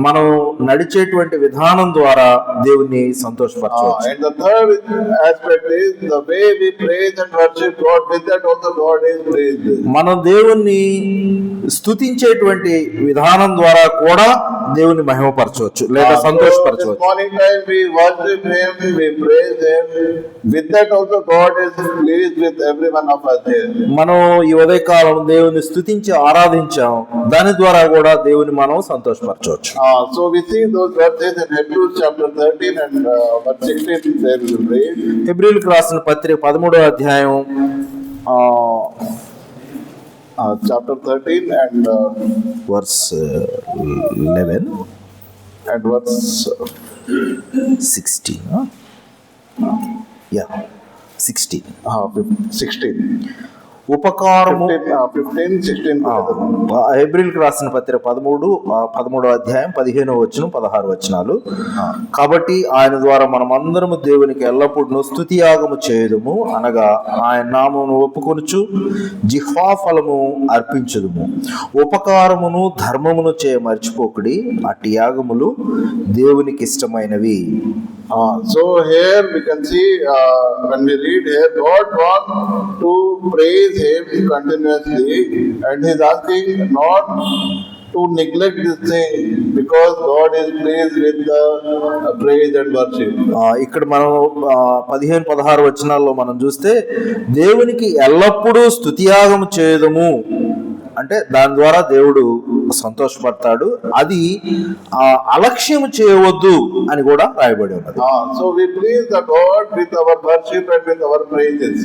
మనం నడిచేటువంటి విధానం ద్వారా దేవుని సంతోషపరచవచ్చు. And the third aspect is the way we praise and worship God, with that also God is praised. మనం దేవుణ్ణి స్తుతించేటువంటి విధానం ద్వారా కూడా దేవుని మహిమపరచవచ్చు లేదా సంతోషపరచవచ్చు. Morning time we worship Him, we praise Him, with that also God is pleased with every one of us here. మనం ఈ ఉదయకాలం దేవుని స్తుతించి ఆరాధించాం, దాని ద్వారా కూడా దేవుని మనం సంతోషపరచవచ్చు. So we see those verses in Hebrews chapter 13 and verse 16 there we will read. హెబ్రీయులకు రాసిన పత్రిక 13వ అధ్యాయం chapter 13 and verse 11 and verse 16. Yeah, 16. 16. ఉపకారము 15, 16. హెబ్రీయులకు రాసిన పత్రిక 13వ అధ్యాయం 15వ వచనం 16 వచనాలు. కాబట్టి ఆయన ద్వారా మనం అందరము దేవునికి ఎల్లప్పుడూ స్తుతియాగము చేయుదుము, అనగా ఆయన నామమును ఒప్పుకొనుచు జిహ్వా ఫలము అర్పించుదుము. ఉపకారమును ధర్మమును చేయ మర్చిపోకుడి, అట్టి యాగములు దేవునికి ఇష్టమైనవి. So here we can see when we read here, God wants to praise Him continuously, and He's asking not to neglect this thing because God is pleased with the praise and worship. ఇక్కడ మనం 15-16 వచనాల్లో మనం చూస్తే దేవునికి ఎల్లప్పుడూ స్తుతియాగం చేయదము అంటే దాని ద్వారా దేవుడు సంతోషపడతాడు. అది అలక్ష్యం చేయవద్దు అని కూడా రాయబడి ఉన్నది. So we please the God with our worship and with our praises.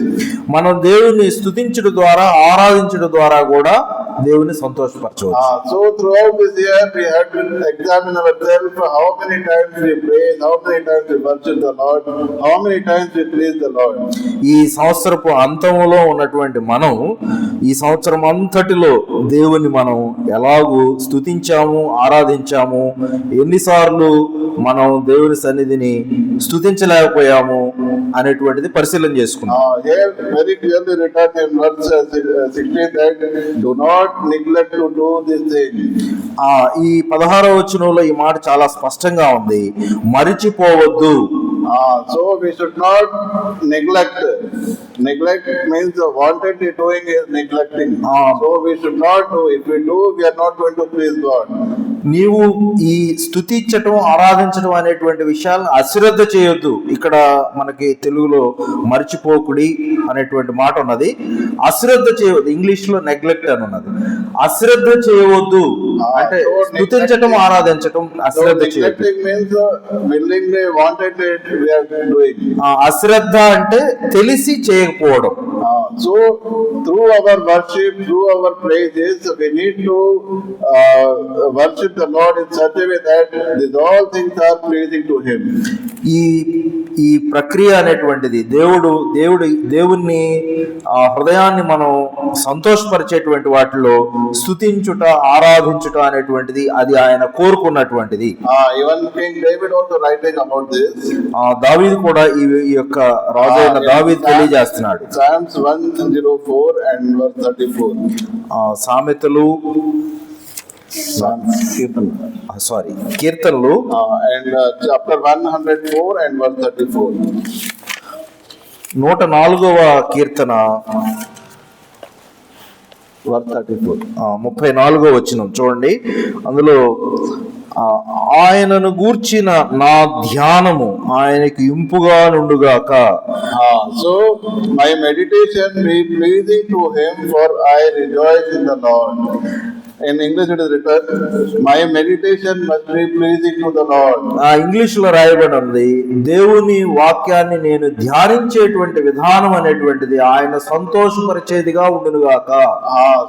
మనం దేవుని స్తుతించడం ద్వారా ఆరాధించడం ద్వారా కూడా దేవుని సంతోషపరచవచ్చు. So throughout this year we have to examine ourselves, how many times we praise, how many times we worship the Lord, how many times we please the Lord. ఈ సంవత్సరపు అంతంలో ఉన్నటువంటి మనం ఈ సంవత్సరం అంతటిలో దేవుని మనం ఎలాగూ స్తుతించాము, ఆరాధించాము, ఎన్నిసార్లు మనం దేవుని సన్నిధిని స్తుతించలేకపోయాము అనేటువంటిది పరిశీలన చేసుకున్నాం. Here very clearly written in verse 16 that do not neglect to do this thing. ఈ 16వ వచనంలో ఈ మాట చాలా స్పష్టంగా ఉంది, మరిచిపోవద్దు. So we should not neglect. Neglect means wanted doing is neglecting. So we should not do. If we do, we are not going to please God. నీవు ఈ స్తుతించటం ఆరాధించడం అనేటువంటి విషయాలను అశ్రద్ధ చేయొద్దు. ఇక్కడ మనకి తెలుగులో మర్చిపోకుడి అనేటువంటి మాట ఉన్నది. అశ్రద్ధ చేయవద్దు, ఇంగ్లీష్ లో నెగ్లెక్ట్ అని ఉన్నది. అశ్రద్ధ చేయవద్దు అంటే స్తుతించటం ఆరాధించటం అశ్రద్ధ చేయవద్దు. Neglecting means willingly wanted it, we are doing. అశ్రద్ధ అంటే తెలిసి చేయకపోవడం. So through our worship, through our praises, we need to worship the Lord in such a way that these all things are pleasing to Him. ఈ ప్రక్రియ అనేటువంటిది దేవుణ్ణి హృదయాన్ని మనం సంతోషపరిచేటువంటి వాటిలో స్తుతించుట ఆరాధించుట అనేటువంటిది అది ఆయన కోరుకున్నటువంటిది. Even King David also writing about this. దావీదు కూడా ఈ యొక్క రాజు అయిన దావీదు తెలియజేస్తున్నాడు. Psalms 104 and verse 34. సామెతలు కీర్తనలు and chapter 104 and verse 34. 104వ Keerthana verse 34. 34వ వచనం చూడండి. అందులో ఆయనను గూర్చిన నా ధ్యానము ఆయనకి ఇంపుగా నుండుగాక. So my meditation be pleasing to Him, for I rejoice in the Lord. In English it is written, my meditation must be pleasing to the Lord. English లో రాయబడి ఉంది, దేవుని వాక్యాన్ని నేను ధ్యానించేటువంటి విధానం అనేటువంటిది ఆయన సంతోషపరిచేదిగా ఉండునుగాక.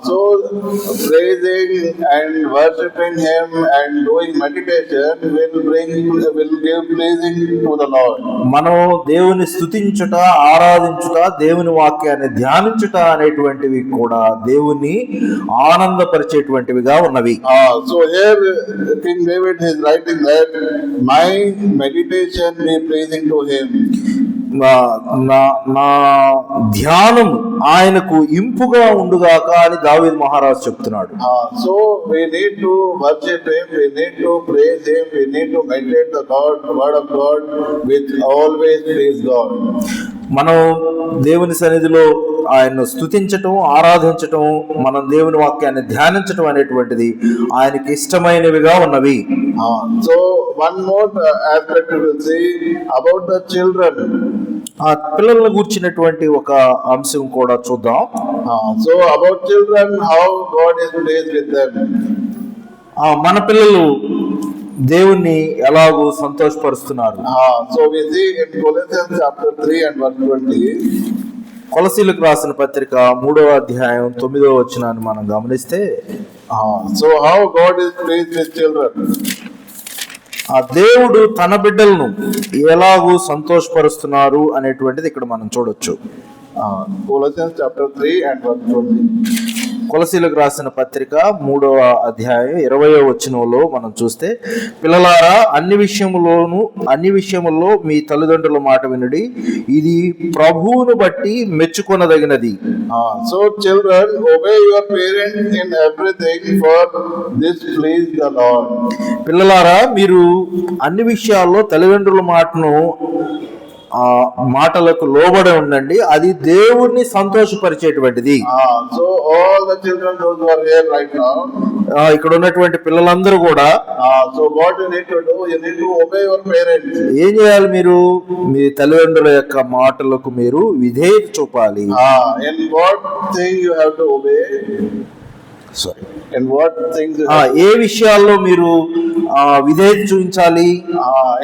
So praising and worshiping Him and doing meditation will give pleasing to the Lord. మనం దేవుని స్తుతించుట ఆరాధించుట దేవుని వాక్యాన్ని ధ్యానించుట అనేటువంటివి కూడా దేవుని ఆనందపరిచేటువంటి ఉన్నవి. So here King David is writing that my meditation be pleasing to Him. నా ధ్యానం ఆయనకు ఇంపుగా ఉండుగాక అని దావీదు మహారాజు చెప్తున్నాడు. So we need to worship Him, we need to praise Him, we need to meditate the word of God which always please God. మనం దేవుని సన్నిధిలో ఆయన్ను స్తుతించటం ఆరాధించటం మనం దేవుని వాక్యాన్ని ధ్యానించటం అనేటువంటిది ఆయనకి ఇష్టమైనవిగా ఉన్నవి. So one more aspect we will see about the children. ఆ పిల్లలను గూర్చినటువంటి ఒక అంశం కూడా చూద్దాం. So about children, how God is pleased with them. మన పిల్లలు దేవుణ్ణి ఎలాగూ సంతోషపరుస్తున్నారు. So we see in Colossians chapter 3 and verse 20. కొలసీలకు రాసిన పత్రిక 3వ అధ్యాయం 9వ వచనాన్ని మనం గమనిస్తే, So how God is pleased with children. ఆ దేవుడు తన బిడ్డలను ఎలాగూ సంతోషపరుస్తున్నారు అనేటువంటిది ఇక్కడ మనం చూడొచ్చు. Colossians chapter 3 and verse 20. కొలసీలకు రాసిన పత్రిక 3వ అధ్యాయం 20వ వచనంలో మనం చూస్తే, పిల్లలారా అన్ని విషయముల్లో మీ తల్లిదండ్రుల మాట వినుడి, ఇది ప్రభువును బట్టి మెచ్చుకొనదగినది. So children, obey your parents in everything, for this please the Lord. పిల్లలారా మీరు అన్ని విషయాల్లో తల్లిదండ్రుల మాటలకు లోబడి ఉండండి, అది దేవుణ్ణి సంతోషపరిచేటువంటిది. So all the children those who are here right now, ఇక్కడ ఉన్నటువంటి పిల్లలందరూ కూడా so what you need to do, you need to obey your parents. ఏం చేయాలి? మీరు మీ తల్లిదండ్రుల యొక్క మాటలకు మీరు విధేయత చూపాలి. In what thing you have to obey? Sorry, In what things you ఏ విషయాల్లో మీరు విధేయత చూపించాలి?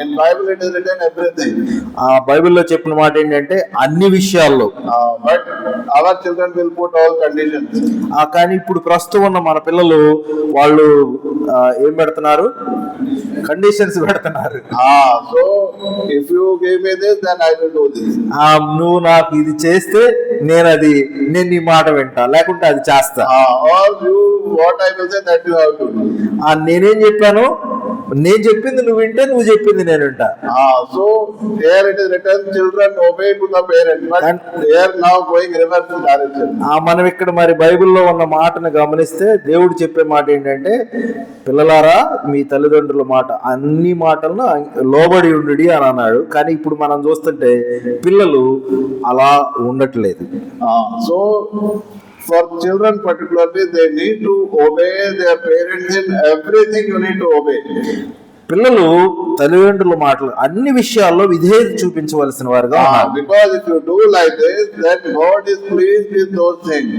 in Bible it is written everything. బైబిల్లో చెప్పిన మాట ఏంటంటే అన్ని విషయాల్లో. But our children will put all conditions. కానీ ఇప్పుడు ప్రస్తుతం ఉన్న మన పిల్లలు వాళ్ళు ఏం పెడుతున్నారు? కండిషన్స్ పెడుతున్నారు. So if you give me this, then I will do this. నువ్వు నాకు ఇది చేస్తే నేను నీ మాట వింటా, లేకుంటే అది చేస్తా. Or you, what I will say, that you have to do. నేనేం చెప్పాను, నేను చెప్పింది నువ్వు వింటే నువ్వు చెప్పింది నేను వింటా. So here it is written, children obey to the parents, but here now going reverse direction. మనం ఇక్కడ మరి బైబిల్లో ఉన్న మాటను గమనిస్తే దేవుడు చెప్పే మాట ఏంటంటే, పిల్లలారా మీ తల్లిదండ్రుల మాట అన్ని మాటలను లోబడి ఉండుడి అని అన్నాడు. కానీ ఇప్పుడు మనం చూస్తుంటే పిల్లలు అలా ఉండట్లేదు. So for children particularly, they need to obey their parents in everything. You need to obey. పిల్లలు తల్లిదండ్రుల మాటలు అన్ని విషయాల్లో విధేయత చూపించవలసిన వారుగా ఉన్నారు. Because if you do like this, then God is pleased with those things.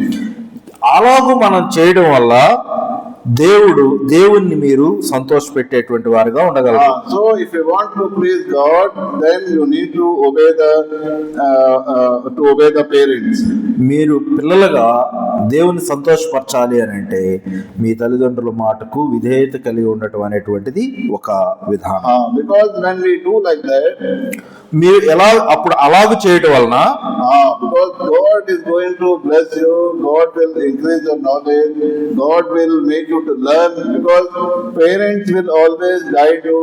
అలాగూ మనం చేయడం వల్ల దేవుణ్ణి మీరు సంతోషపెట్టేటువంటి వారుగా ఉండగలరు. So if you want to please God, then you need to obey the parents. మీరు పిల్లలుగా దేవుని సంతోషపరచాలి అని అంటే మీ తల్లిదండ్రుల మాటకు విధేయత కలిగి ఉండటం అనేటువంటిది ఒక విధానం. Because when we do like that, మీరు అప్పుడు అలాగ చేయటం వలన because God is going to bless you, God will increase your knowledge, God will make you to learn, because parents will always guide you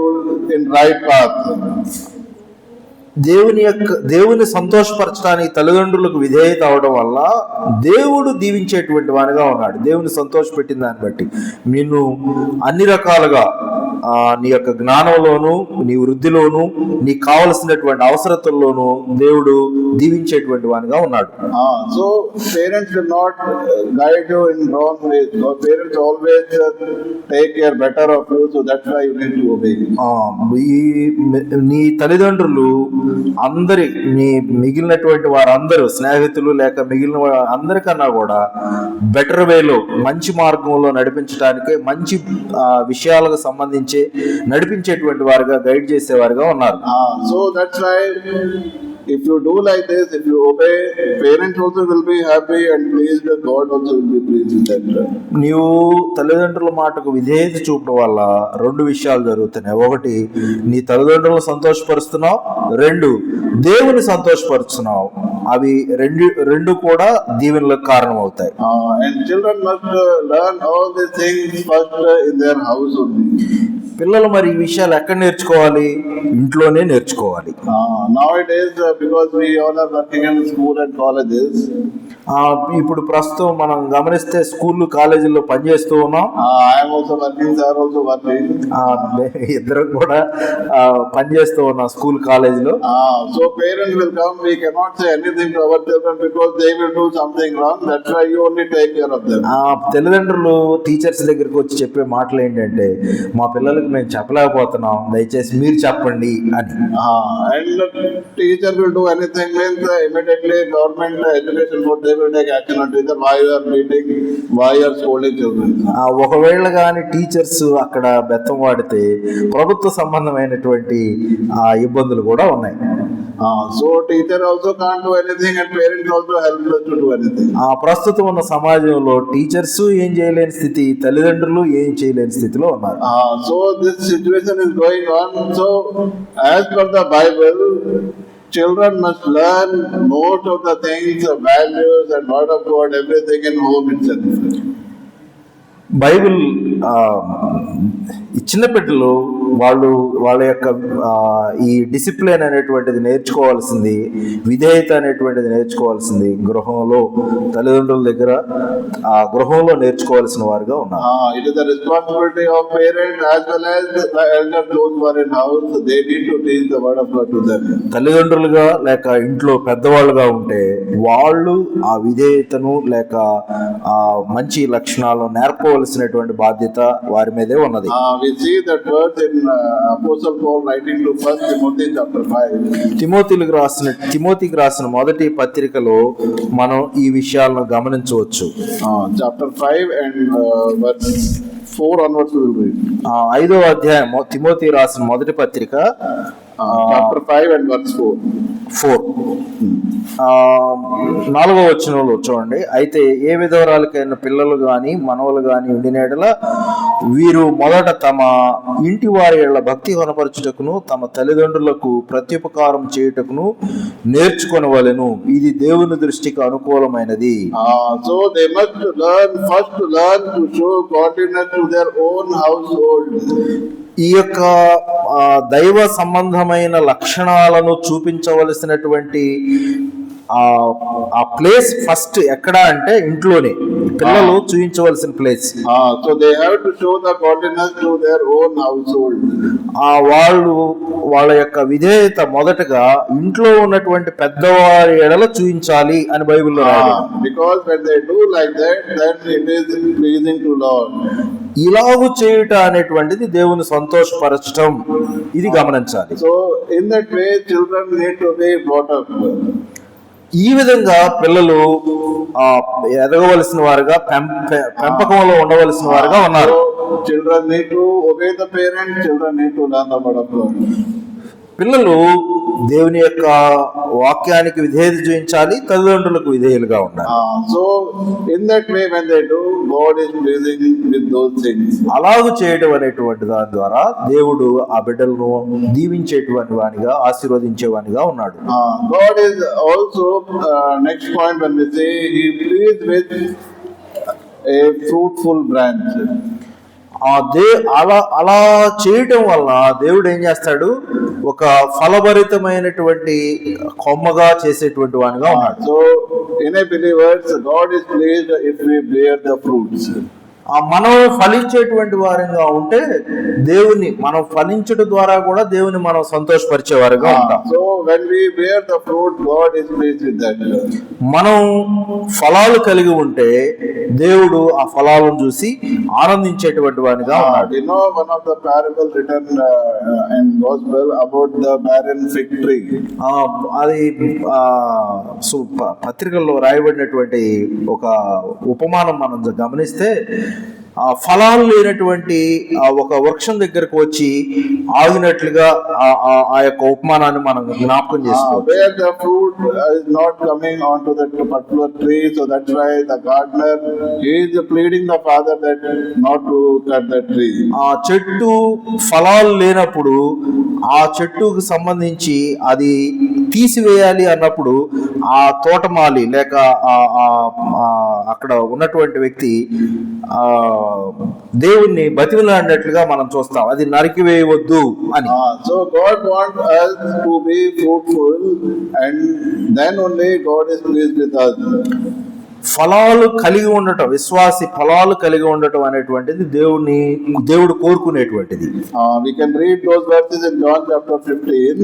in right path. దేవుని సంతోషపరచడానికి తల్లిదండ్రులకు విధేయత అవడం వల్ల దేవుడు దీవించేటువంటి వానిగా ఉన్నాడు. దేవుని సంతోషపెట్టిన దాన్ని బట్టి నిన్ను అన్ని రకాలుగా నీ యొక్క జ్ఞానంలోను, నీ వృద్ధిలోను, నీకు కావలసినటువంటి అవసరతల్లోనూ దేవుడు దీవించేటువంటి వానిగా ఉన్నాడు. So parents will not guide you in wrong ways. So parents always take care better of you, so that's why you need to obey. నీ తల్లిదండ్రులు నీ మిగిలినటువంటి వారందరూ స్నేహితులు లేక మిగిలిన అందరికన్నా కూడా బెటర్ వేలో, మంచి మార్గంలో నడిపించడానికి, మంచి విషయాలకు సంబంధించి నడిపించేటువంటి వారుగా, గైడ్ చేసేవారుగా ఉన్నారు. So that's why if you do like this, if you obey, parents also will be happy and pleased, God also will be pleased with that. నీవు తల్లిదండ్రుల మాటకు విధేయత చూపడం వల్ల రెండు విషయాలు జరుగుతున్నాయి. ఒకటి, నీ తల్లిదండ్రులను సంతోషపరుస్తున్నావు. రెండు, దేవుని సంతోషపరుస్తున్నావు. అవి రెండు కూడా దీవెనలకు కారణం అవుతాయి. And children must learn all these things first in their house only. పిల్లలు మరి ఈ విషయాలు ఎక్కడ నేర్చుకోవాలి? ఇంట్లోనే నేర్చుకోవాలి. Nowadays, because we all are working in school and colleges, ఇప్పుడు ప్రస్తుతం మనం గమనిస్తే స్కూల్ కాలేజీల్లో పనిచేస్తూ ఉన్నాం. I am also working, sir also working. ఇద్దరం కూడా పనిచేస్తూ ఉన్నాం స్కూల్ కాలేజీలో. So parents will come, we cannot say anything to our children because they will do something wrong. That's why you only take care of them. తల్లిదండ్రులు టీచర్స్ దగ్గరికి వచ్చి చెప్పే మాటలు ఏంటంటే, మా పిల్లలకి మేము చెప్పలేకపోతున్నాం, దయచేసి మీరు చెప్పండి అని. And the teacher will do anything, means immediately government education board they will take action on teacher. Why you are beating, why you are scolding children? ఒకవేళ కానీ టీచర్స్ అక్కడ బెత్తం వాడితే ప్రభుత్వ సంబంధమైనటువంటి ఇబ్బందులు కూడా ఉన్నాయి. So teacher also can't do anything and parents also helpless to do anything. ప్రస్తుతం ఉన్న సమాజంలో టీచర్స్ ఏం చేయలేని స్థితి, తల్లిదండ్రులు ఏం చేయలేని స్థితిలో ఉన్నారు. So this situation is going on. So as per the Bible, children must learn most of the things, values and word of God, everything in home itself. Bible ఈ చిన్న బిడ్డలు వాళ్ళ యొక్క ఈ డిసిప్లిన్ అనేటువంటిది నేర్చుకోవాల్సింది, విధేయత అనేటువంటిది నేర్చుకోవాల్సింది గృహంలో, తల్లిదండ్రుల దగ్గర గృహంలో నేర్చుకోవాల్సిన వారుగా ఉన్నారు. It is the responsibility of parents as well as the elders, those who are in house. They need to teach the word of God to them. తల్లిదండ్రులుగా లేక ఇంట్లో పెద్దవాళ్ళుగా ఉంటే వాళ్ళు ఆ విధేయతను లేక మంచి లక్షణాలను నేర్పవలసినటువంటి బాధ్యత వారి మీదే ఉన్నది. We see that verse in Apostle Paul writing to 1 Timothy chapter 5. తిమోతికి రాసిన మొదటి పత్రికలో మనం ఈ విషయాలను గమనించవచ్చు. Chapter 5 and verse 4 onwards we will read. 5వ అధ్యాయం తిమోతి రాసిన మొదటి పత్రిక chapter 5 and verse 4. 4వ వచనంలో చూడండి. అయితే ఏ విధవరాలకైనా పిల్లలు గాని మనవలు గాని ఉండినేడల వీరు మొదట తమ ఇంటి వారి యెడల భక్తి కనపరచుటకును తమ తల్లిదండ్రులకు ప్రత్యుపకారం చేయుటకును నేర్చుకొనవలెను, ఇది దేవుని దృష్టికి అనుకూలమైనది. So they must first learn to show godliness to their own household. ఈ యొక్క దైవ సంబంధమైన లక్షణాలను చూపించవలసినటువంటి ఆ ప్లేస్ ఫస్ట్ ఎక్కడ అంటే ఇంట్లోనే పిల్లలు చూపించవలసిన place. So they have to show the godliness to their own household. వాళ్ళ యొక్క విధేయత మొదటగా ఇంట్లో ఉన్నటువంటి పెద్దవారి ఎడల చూపించాలి అని బైబిల్లో రాయబడింది. Because when they do like that, then it is pleasing to Lord. ఇలాగు చేయుట అనేటువంటిది దేవుని సంతోషపరచటం, ఇది గమనించాలి. So in that way children need to be brought up. ఈ విధంగా పిల్లలు ఎదగవలసిన వారుగా పెంపకంలో ఉండవలసిన వారుగా ఉన్నారు. So, children need to obey the parents, children need to learn the word of God. పిల్లలు దేవుని యొక్క వాక్యానికి విధేయత చూపించాలి, తల్లిదండ్రులకు విధేయులుగా ఉండాలి. So, in that way, when they do, God is pleasing with those things. అలాగూ చేయడం అనేటువంటి దాని ద్వారా దేవుడు ఆ బిడ్డలను దీవించేటువంటి వానిగా, ఆశీర్వదించేవానిగా ఉన్నాడు. God is also, next point when we say, He pleased with a fruitful branch. అలా చేయటం వల్ల దేవుడు ఏం చేస్తాడు, ఒక ఫలభరితమైనటువంటి కొమ్మగా చేసేటువంటి వానిగా ఉన్నాడు. So, in a believers, God is pleased if we bear the fruits. మనం ఫలించేటువంటి వారంగా ఉంటే మనం ఫలించడం ద్వారా కూడా దేవుని మనం సంతోషపరిచేవారుగా ఉంటాం. So when we bear the fruit, God is pleased with that. మనం ఫలాలు కలిగి ఉంటే దేవుడు ఆ ఫలాలను చూసి ఆనందించేటువంటి వానిగా ఉన్నాడు. You know one of the parable written in gospel about the barren fig tree. అది పత్రికల్లో రాయబడినటువంటి ఒక ఉపమానం మనం గమనిస్తే, ఫలాలు లేనటువంటి ఒక వృక్షం దగ్గరకు వచ్చి ఆగినట్లుగా ఆ యొక్క ఉపమానాన్ని మనం జ్ఞాపకం చేసుకోవచ్చు. Where the fruit is not coming onto that particular tree, so that's why the gardener is pleading the father that not to cut that tree. ఆ చెట్టు ఫలాలు లేనప్పుడు ఆ చెట్టుకు సంబంధించి అది తీసివేయాలి అన్నప్పుడు ఆ తోటమాలి లేక అక్కడ ఉన్నటువంటి వ్యక్తి దేవుణ్ణి బతిమిలాడినట్లుగా మనం చూస్తాం, అది నరికివేయవద్దు అని. So God wants us to be fruitful, and then only God is pleased with us. ఫలాలు కలిగి ఉండటం, విశ్వాసి ఫలాలు కలిగి ఉండటం అనేటువంటిది దేవుడు కోరుకునేటువంటిది. We can read those verses in John chapter 15.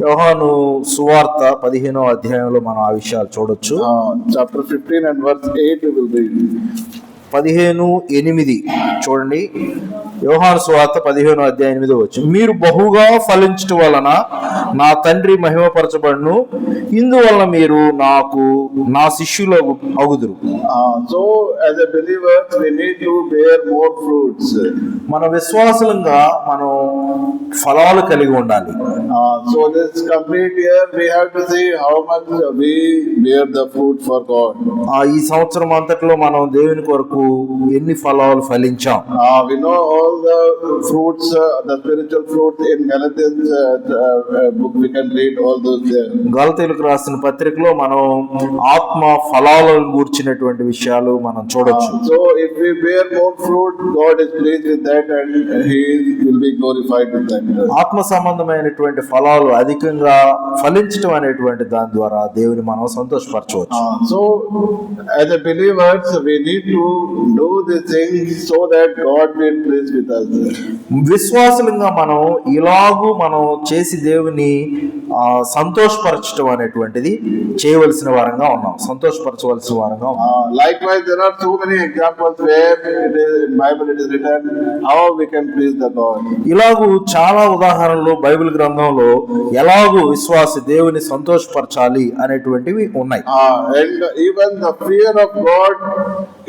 యోహాను సువార్త 15వ అధ్యాయంలో మనం ఆ విషయాలు చూడొచ్చు. Chapter 15 and verse 8 we will read. 15:8 చూడండి. యోహాను సువార్త 15వ అధ్యాయం 8వ వచనం, మీరు బహుగా ఫలించటం వలన నా తండ్రి మహిమపరచబడును, ఇందువలన మీరు నా శిష్యులు అగుదురు. So as a believer we need to bear more fruits. మన విశ్వాసులంగా మనం ఫలాలు కలిగి ఉండాలి. So this complete year we have to see how much we bear the fruit for God. ఈ సంవత్సరం అంతట్లో మనం దేవుని కొరకు ఎన్ని ఫలాలు ఫలించాం. We know all the fruits, the spiritual fruits in Galatians book. We can read all those there. గలతీయులకు రాసిన పత్రికలో మనం ఆత్మ ఫలాలను గూర్చినటువంటి విషయాలు మనం చూడొచ్చు. So if we bear more fruit, God is pleased with that and He will be glorified with that. ఆత్మ సంబంధమైనటువంటి ఫలాలు అధికంగా ఫలించడం అనేటువంటి దాని ద్వారా దేవుని మనం సంతోషపరచవచ్చు. So as a believers we need to do the things so that God will pleased with us. విశ్వాసులంగా మనం చేసి దేవుని సంతోషపరచడం అనేటువంటిది చేయవలసిన వారంగా ఉన్నాం, సంతోషపరచవలసిన వారంగా ఉన్నాం. Likewise there are so many examples where it is in Bible it is written how we can please the God. ఇలాగూ చాలా ఉదాహరణలు బైబిల్ గ్రంథంలో ఎలాగూ విశ్వాసి దేవుని సంతోషపరచాలి అనేటువంటివి ఉన్నాయి. And even the fear of God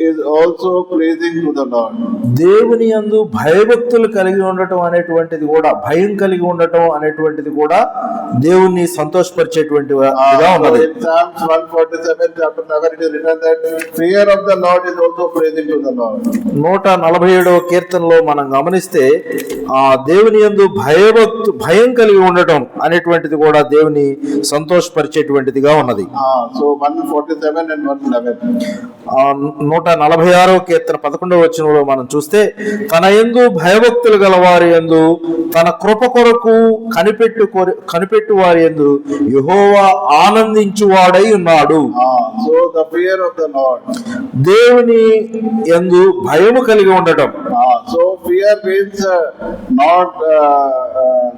is also pleasing to the Lord. దేవుని యందు భయభక్తులు కలిగి ఉండటం అనేటువంటిది కూడా, భయం కలిగి ఉండటం అనేటువంటిది కూడా దేవుని సంతోషపరిచేటువంటిగా ఉన్నది. In Psalms 147 chapter 11 it is written that fear of the Lord is also pleasing to the Lord. 147వ కీర్తనలో మనం గమనిస్తే దేవుని యందు భయం కలిగి ఉండటం అనేటువంటిది కూడా దేవుని సంతోషపరిచేటువంటిదిగా ఉన్నది. So 147 and 111. 146వ కీర్తన 11వ వచనంలో మనం చూస్తే, తన యందు భయభక్తులు గల వారి యందు తన కృప కొరకు కనిపెట్టు వారి యందు యెహోవా ఆనందించువాడై ఉన్నాడు. So the fear of the Lord, దేవుని యందు భయము కలిగి ఉండటం. So fear means not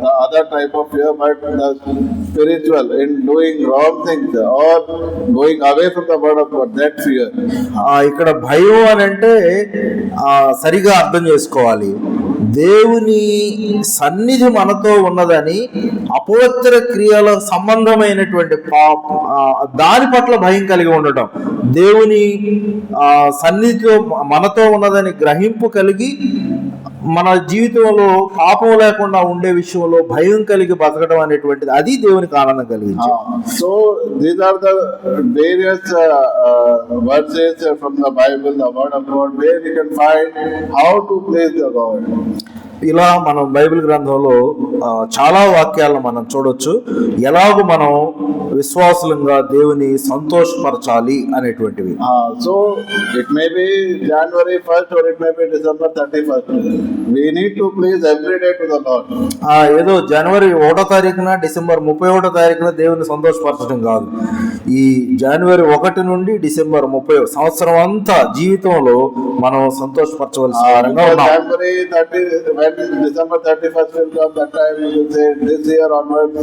the other type of fear, but the spiritual, in doing wrong things or going away from the word of God, that fear. ఇక్కడ భయం అని అంటే సరిగా అర్థం చేసుకోవాలి. దేవుని సన్నిధి మనతో ఉన్నదని అపవిత్ర క్రియల సంబంధమైనటువంటి దాని పట్ల భయం కలిగి ఉండటం, దేవుని సన్నిధితో మనతో ఉన్నదని గ్రహింపు కలిగి మన జీవితంలో పాపం లేకుండా ఉండే విషయంలో భయం కలిగి బతకడం అనేటువంటిది, అది దేవునికి ఆనందం కలిగించి. So these are the various verses from the Bible, the word of God, where we can find how to please the God. ఇలా మనం బైబిల్ గ్రంథంలో చాలా వాక్యాలను మనం చూడొచ్చు, ఎలాగో మనం విశ్వాసులంగా దేవుని సంతోషపరచాలి అనేటువంటివి. So it may be January 1st or it may be December 31st. We need to please every day to the Lord. ఏదో జనవరి 1వ తారీఖున డిసెంబర్ 31వ తారీఖున దేవుని సంతోషపరచడం కాదు. ఈ జనవరి 1 నుండి డిసెంబర్ 30 సంవత్సరం అంతా జీవితంలో మనం సంతోషపరచవలసిన వారంగా ఉన్నాం. January 30, when December 31st will come, that time we will say, this year onwards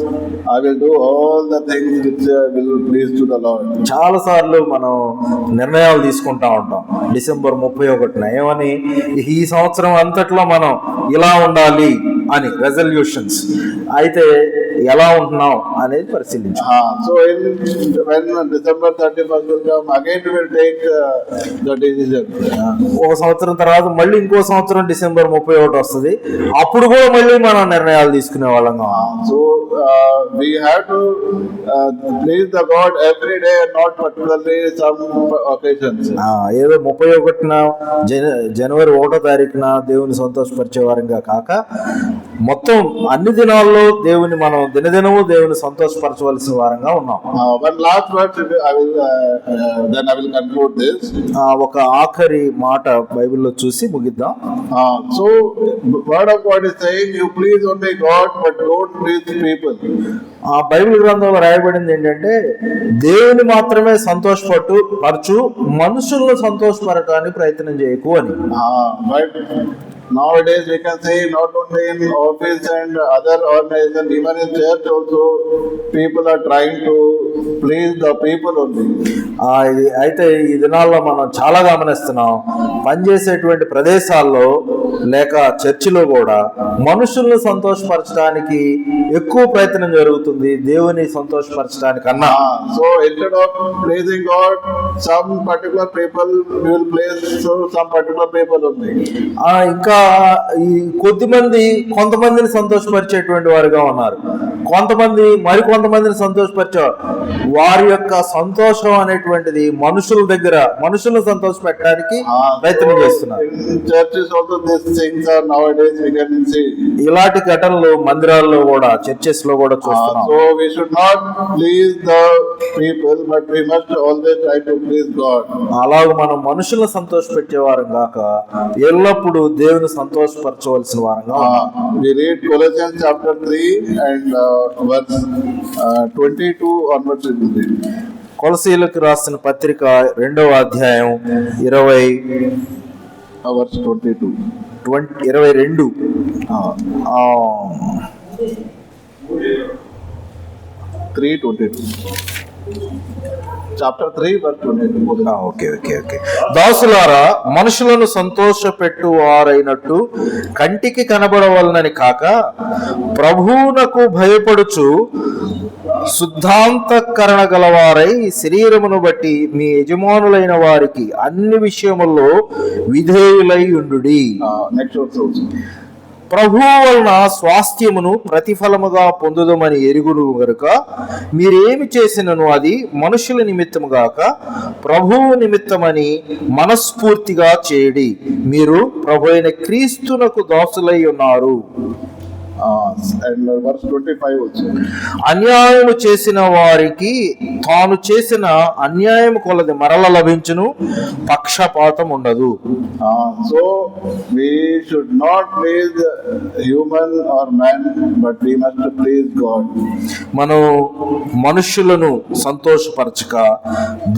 I will do all the things which will please to the Lord. చాలా సార్లు మనం నిర్ణయాలు తీసుకుంటా ఉంటాం డిసెంబర్ 31న ఏమని, ఈ సంవత్సరం అంతట్లో మనం ఇలా ఉండాలి అని రెజల్యూషన్స్. అయితే ఎలా ఉంటున్నాం అనేది పరిశీలించాం. So when December 31st will come, again we will take the decision. ఒక సంవత్సరం తర్వాత మళ్ళీ ఇంకో సంవత్సరం డిసెంబర్ 31 వస్తుంది, అప్పుడు కూడా మళ్ళీ మనం నిర్ణయాలు తీసుకునే వాళ్ళంగా. So we have to please the God every day and not particularly some occasions. ఏదో 31న జనవరి 1వ తారీఖున దేవుని సంతోషపరిచే వారంగా కాక మొత్తం అన్ని దినాల్లో దేవుని మనం దినదినము దేవుని సంతోషపరచవలసిన వారంగా ఉన్నాం. One last word I will then I will conclude this. ఒక ఆఖరి మాట బైబిల్లో చూసి ముగిద్దాం. So word of God is saying you please only God but don't please people. Bible గ్రంథంలో రాయబడింది ఏంటంటే దేవుని మాత్రమే సంతోషపరచు, మనుషులను సంతోషపరచడానికి ప్రయత్నం చేయకు అని. But nowadays we can say not only in office and other organization, even in church also people are trying to please the people only. అయితే ఈ దినాల్లో మనం చాలా గమనిస్తున్నాం, పనిచేసేటువంటి ప్రదేశాల్లో లేక చర్చిలో కూడా మనుషులను సంతోషపరచడానికి ఎక్కువ ప్రయత్నం జరుగుతుంది దేవుని సంతోషపరచడానికన్నా. So instead of pleasing God, some particular people will please some particular people only. ఇంకా ఈ కొంతమందిని సంతోషపరిచేటువంటి వారుగా ఉన్నారు, మరికొంతమందిని సంతోషపరిచేవారు. వారి యొక్క సంతోషం అనేటువంటిది మనుషులను సంతోష పెట్టడానికి ప్రయత్నం చేస్తున్నారు. ఇలాంటి ఘటనలు మందిరాల్లో కూడా, చర్చెస్ లో కూడా చూస్తున్నాం. So we should not please the people, but we must always try to please God. అలాగే మనం మనుషులను సంతోష పెట్టేవారం కాక ఎల్లప్పుడూ దేవుని సంతోషపరచవలసిన వారంగా. We read Colossians chapter 3 and verse 22 onwards. కొలసీలకు రాసిన పత్రిక 2వ అధ్యాయం 22. 3:22. Chapter 3 verse 22. ఓకే. దాసులారా, మనుషులను సంతోషపెట్టు వారైనట్టు కంటికి కనబడవలనని కాక ప్రభువునకు భయపడుచు శుద్ధాంతఃకరణ గలవారై శరీరమును బట్టి మీ యజమానులైన వారికి అన్ని విషయముల్లో విధేయులై ఉండుడి. Next verse also. ప్రభువు వలన స్వాస్థ్యమును ప్రతిఫలముగా పొందుదమని ఎరుగును గనుక మీరేమి చేసినను అది మనుషుల నిమిత్తము గాక ప్రభువు నిమిత్తమని మనస్ఫూర్తిగా చేయడి. మీరు ప్రభు అయిన క్రీస్తునకు దాసులై ఉన్నారు. And verse 25 also. అన్యాయము చేసిన వారికి తాను చేసిన అన్యాయం కొలది మరల లభించును, పక్షపాతం ఉండదు. So we should not please human or man, but we must please God. మనం మనుషులను సంతోషపరచక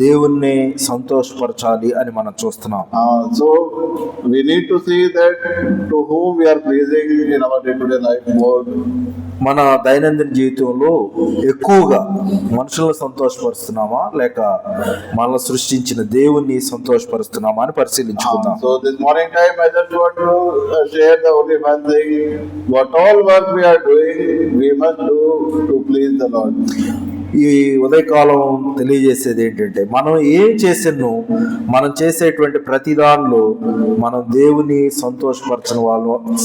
దేవుణ్ణి సంతోషపరచాలి అని మనం చూస్తున్నాం. So we need to see that to whom we are pleasing in our day-to-day life more. మన దైనందిన జీవితంలో ఎక్కువగా మనుషులను సంతోషపరుస్తున్నామా లేక మనల్ని సృష్టించిన దేవుణ్ణి సంతోషపరుస్తున్నామా అని పరిశీలించుకుందాం. So this morning time I just want to share the only one thing. What all work we are doing, we must do to please the Lord. ఈ ఉదయకాలం తెలియజేసేది ఏంటంటే మనం ఏం చేసినో మనం చేసేటువంటి ప్రతి దానిలో మనం దేవుని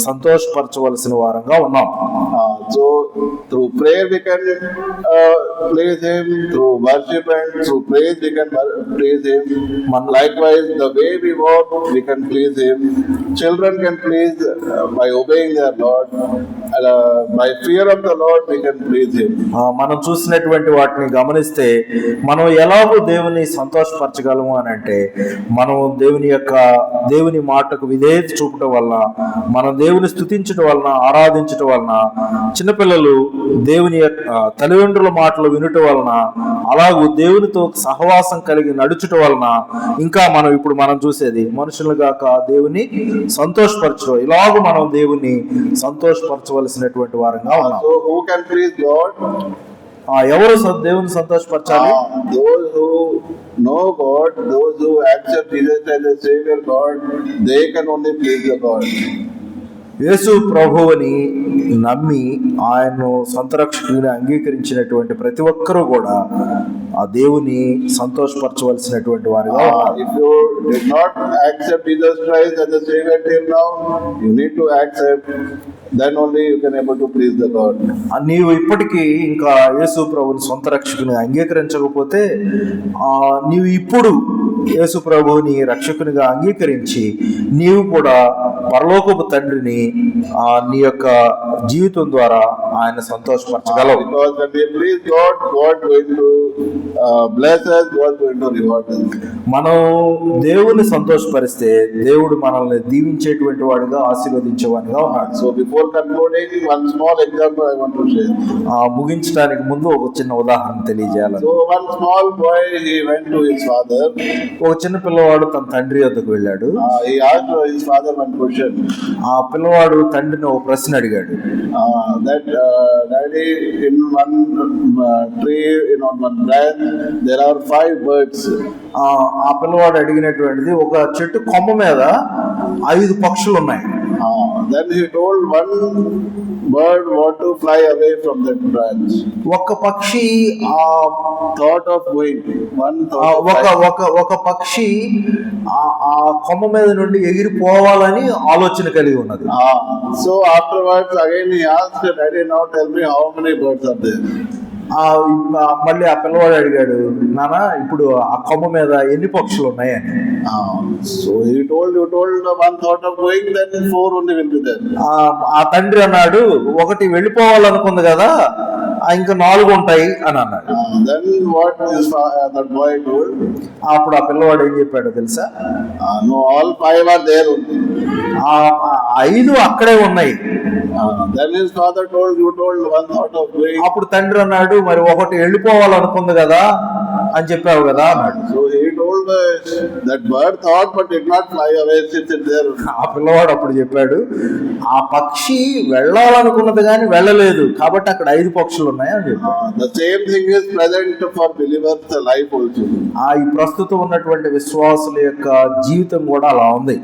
సంతోషపరచవలసిన వారంగా ఉన్నాం. So through prayer we can please Him, through worship and through praise we can please Him. Likewise, the way we walk we can please Him. Children can please by obeying their Lord. By fear of the Lord we can please Him. మనం చూసినటువంటి వాటిని గమనిస్తే మనం ఎలాగో దేవుని సంతోషపరచగలము అని అంటే మనం దేవుని మాటకు విధేయత చూపటం వలన, మనం దేవుని స్తుతించడం వలన, ఆరాధించడం వలన, చిన్నపిల్లలు దేవుని తల్లిదండ్రుల మాటలు వినటం వలన, అలాగూ దేవునితో సహవాసం కలిగి నడుచుట వలన, ఇంకా మనం చూసేది మనుషులు గాక దేవుని సంతోషపరచడం, ఇలాగూ మనం దేవుని సంతోషపరచవలసినటువంటి వారంగా ఉన్నాం. So who can please God? ఎవరు దేవుని సంతోషపరచాలి? Those who know God, those who accept Jesus as a Savior God, they can only please the God. యేసు ప్రభువుని నమ్మి ఆయన్ను సొంత రక్షకుడిగా అంగీకరించినటువంటి ప్రతి ఒక్కరూ కూడా ఆ దేవుని సంతోషపరచవలసినటువంటి వారిగా ఉన్నారు. If you did not accept Jesus Christ as a Savior till now, you need to accept. Then only you can able to please the God. నీవు ఇప్పటికీ ఇంకా యేసు ప్రభువుని సొంత రక్షకుని అంగీకరించకపోతే నీవు ఇప్పుడు యేసు ప్రభువుని రక్షకునిగా అంగీకరించి నీవు కూడా పరలోకపు తండ్రిని నీ యొక్క జీవితం ద్వారా ఆయన సంతోషపరచగలవు. Because when we please God, God going to bless us, God going to reward us. మనం దేవుని సంతోషపరిస్తే దేవుడు మనల్ని దీవించేటువంటి వాడిగా, ఆశీర్వదించేవాడిగా ఉన్నాడు. So before concluding, one small example I want to share. ముగించడానికి ముందు ఒక చిన్న ఉదాహరణ తెలియజేయాలి. So one small boy, he went to his father. ఒక చిన్న పిల్లవాడు తన తండ్రి వద్దకు వెళ్ళాడు. He asked his father one question. ఆ పిల్లవాడు తండ్రిని ఒక ప్రశ్న అడిగాడు. That daddy, in one tree, in one branch, there are 5 birds. ఆ పిల్లవాడు అడిగినటువంటిది, ఒక చెట్టు కొమ్మ మీద 5 పక్షులు ఉన్నాయి. Then he told one bird want to fly away from that branch. ఒక పక్షి Thought of going. One thought. ఒక పక్షి ఆ కొమ్మ మీద నుండి ఎగిరిపోవాలని ఆలోచన కలిగి ఉన్నది. So afterwards again he asked, Daddy, now tell me how many birds are there. మళ్ళీ ఆ పిల్లవాడు అడిగాడు, నాన్న ఇప్పుడు ఆ కొమ్మ మీద ఎన్ని పక్షులు ఉన్నాయని. So he told, you told one thought of going, then 4 only will be there. ఆ తండ్రి అన్నాడు, ఒకటి వెళ్ళిపోవాలనుకుంది కదా, ఇంకా 4 ఉంటాయి అని అన్నాడు. Then what is that boy told? అప్పుడు ఆ పిల్లవాడు ఏం చెప్పాడో తెలుసా? No, all 5 are there only. 5 అక్కడే ఉన్నాయి. Then his father told, you told one thought of going. అప్పుడు తండ్రి అన్నాడు, మరి ఒకటి వెళ్ళిపోవాలనుకుంది కదా అని చెప్పావు కదా అన్నాడు. So he told that bird thought but did not fly away, sit there. ఆ పిల్లవాడు అప్పుడు చెప్పాడు, ఆ పక్షి వెళ్ళాలనుకున్నది కానీ వెళ్ళలేదు కాబట్టి అక్కడ 5 పక్షులు ఉన్నాయి అని చెప్పాడు. The same thing is present for believers life also. ఈ ప్రస్తుతం ఉన్నటువంటి విశ్వాసుల యొక్క జీవితం కూడా అలా ఉంది.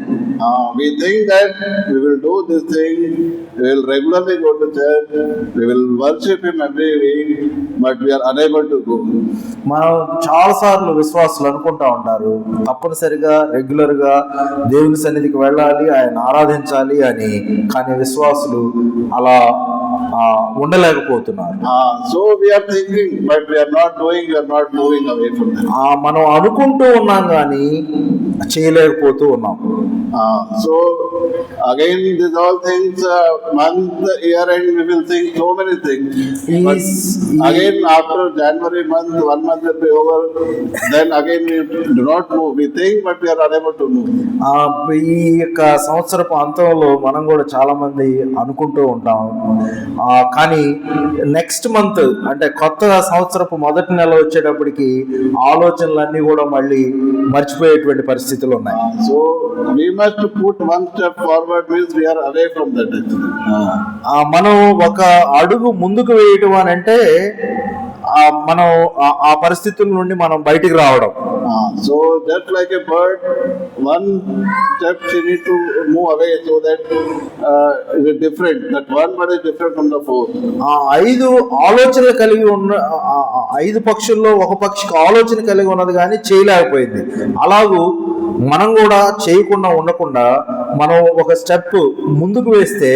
We think that we will do this thing, we will regularly go to church, we will worship Him every week, but we are unable to go. మనం చాలా సార్లు విశ్వాసులు అనుకుంటా ఉంటారు, తప్పనిసరిగా రెగ్యులర్ గా దేవుని సన్నిధికి వెళ్ళాలి, ఆయన ఆరాధించాలి అని. కానీ విశ్వాసులు అలా ఉండలేకపోతున్నారు. So we are thinking, but we are not doing, we are not moving away from them. మనం అనుకుంటూ ఉన్నాం కానీ చేయలేకపోతూ ఉన్నాం. So again, these all things, month, year end, we will think so many things. But again, after January month, 1 month will be over, then again we do not move. We think, but we are unable to move. ఈ యొక్క సంవత్సరపు అంతంలో మనం కూడా చాలా మంది అనుకుంటూ ఉంటాం, కానీ నెక్స్ట్ మంత్ అంటే కొత్త సంవత్సరపు మొదటి నెల వచ్చేటప్పటికి ఆలోచనలన్నీ కూడా మళ్ళీ మర్చిపోయేటువంటి పరిస్థితులు ఉన్నాయి. So we must put one step forward means we are away from that actually. మనం ఒక అడుగు ముందుకు వేయటం అని అంటే మనం ఆ పరిస్థితుల నుండి మనం బయటికి రావడం. So just like a bird, one step she need to move away so that it is different. That one bird is different from the four. ఆ 5 ఆలోచనలు కలిగి ఉన్న 5 పక్షుల్లో ఒక పక్షికి ఆలోచన కలిగి ఉన్నది కానీ చేయలేకపోయింది. అలాగూ మనం కూడా చేయకుండా ఉండకుండా మనం ఒక స్టెప్ ముందుకు వేస్తే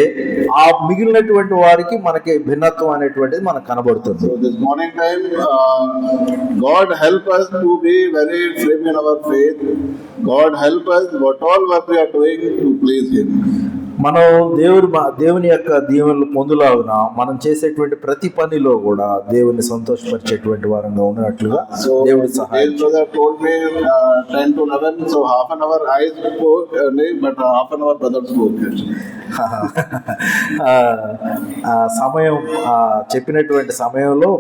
ఆ మిగిలినటువంటి వారికి మనకి భిన్నత్వం అనేటువంటిది మనకు కనబడుతుంది. So this morning time, God help us to be very firm in our faith. God help us what all work we are doing to please Him. మనం దేవుని యొక్క దీవెనలు పొందులాగున మనం చేసేటువంటి ప్రతి పనిలో కూడా దేవుని సంతోషపరిచేటువంటి వారంగా ఉన్నట్లుగా దేవుడి సహాయం. Brother told me 10 to 11, so half an hour I spoke, but half an hour brother spoke. సమయం చెప్పినటువంటి సమయంలో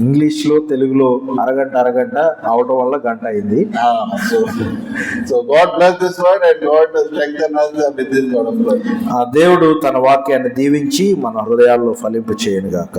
ఇంగ్లీష్లో తెలుగులో అరగంట అవడం వల్ల గంట అయింది. So God bless this word and God strengthen us with this word of God. దేవుడు తన వాక్యాన్ని దీవించి మన హృదయాల్లో ఫలింప చేయనుగాక.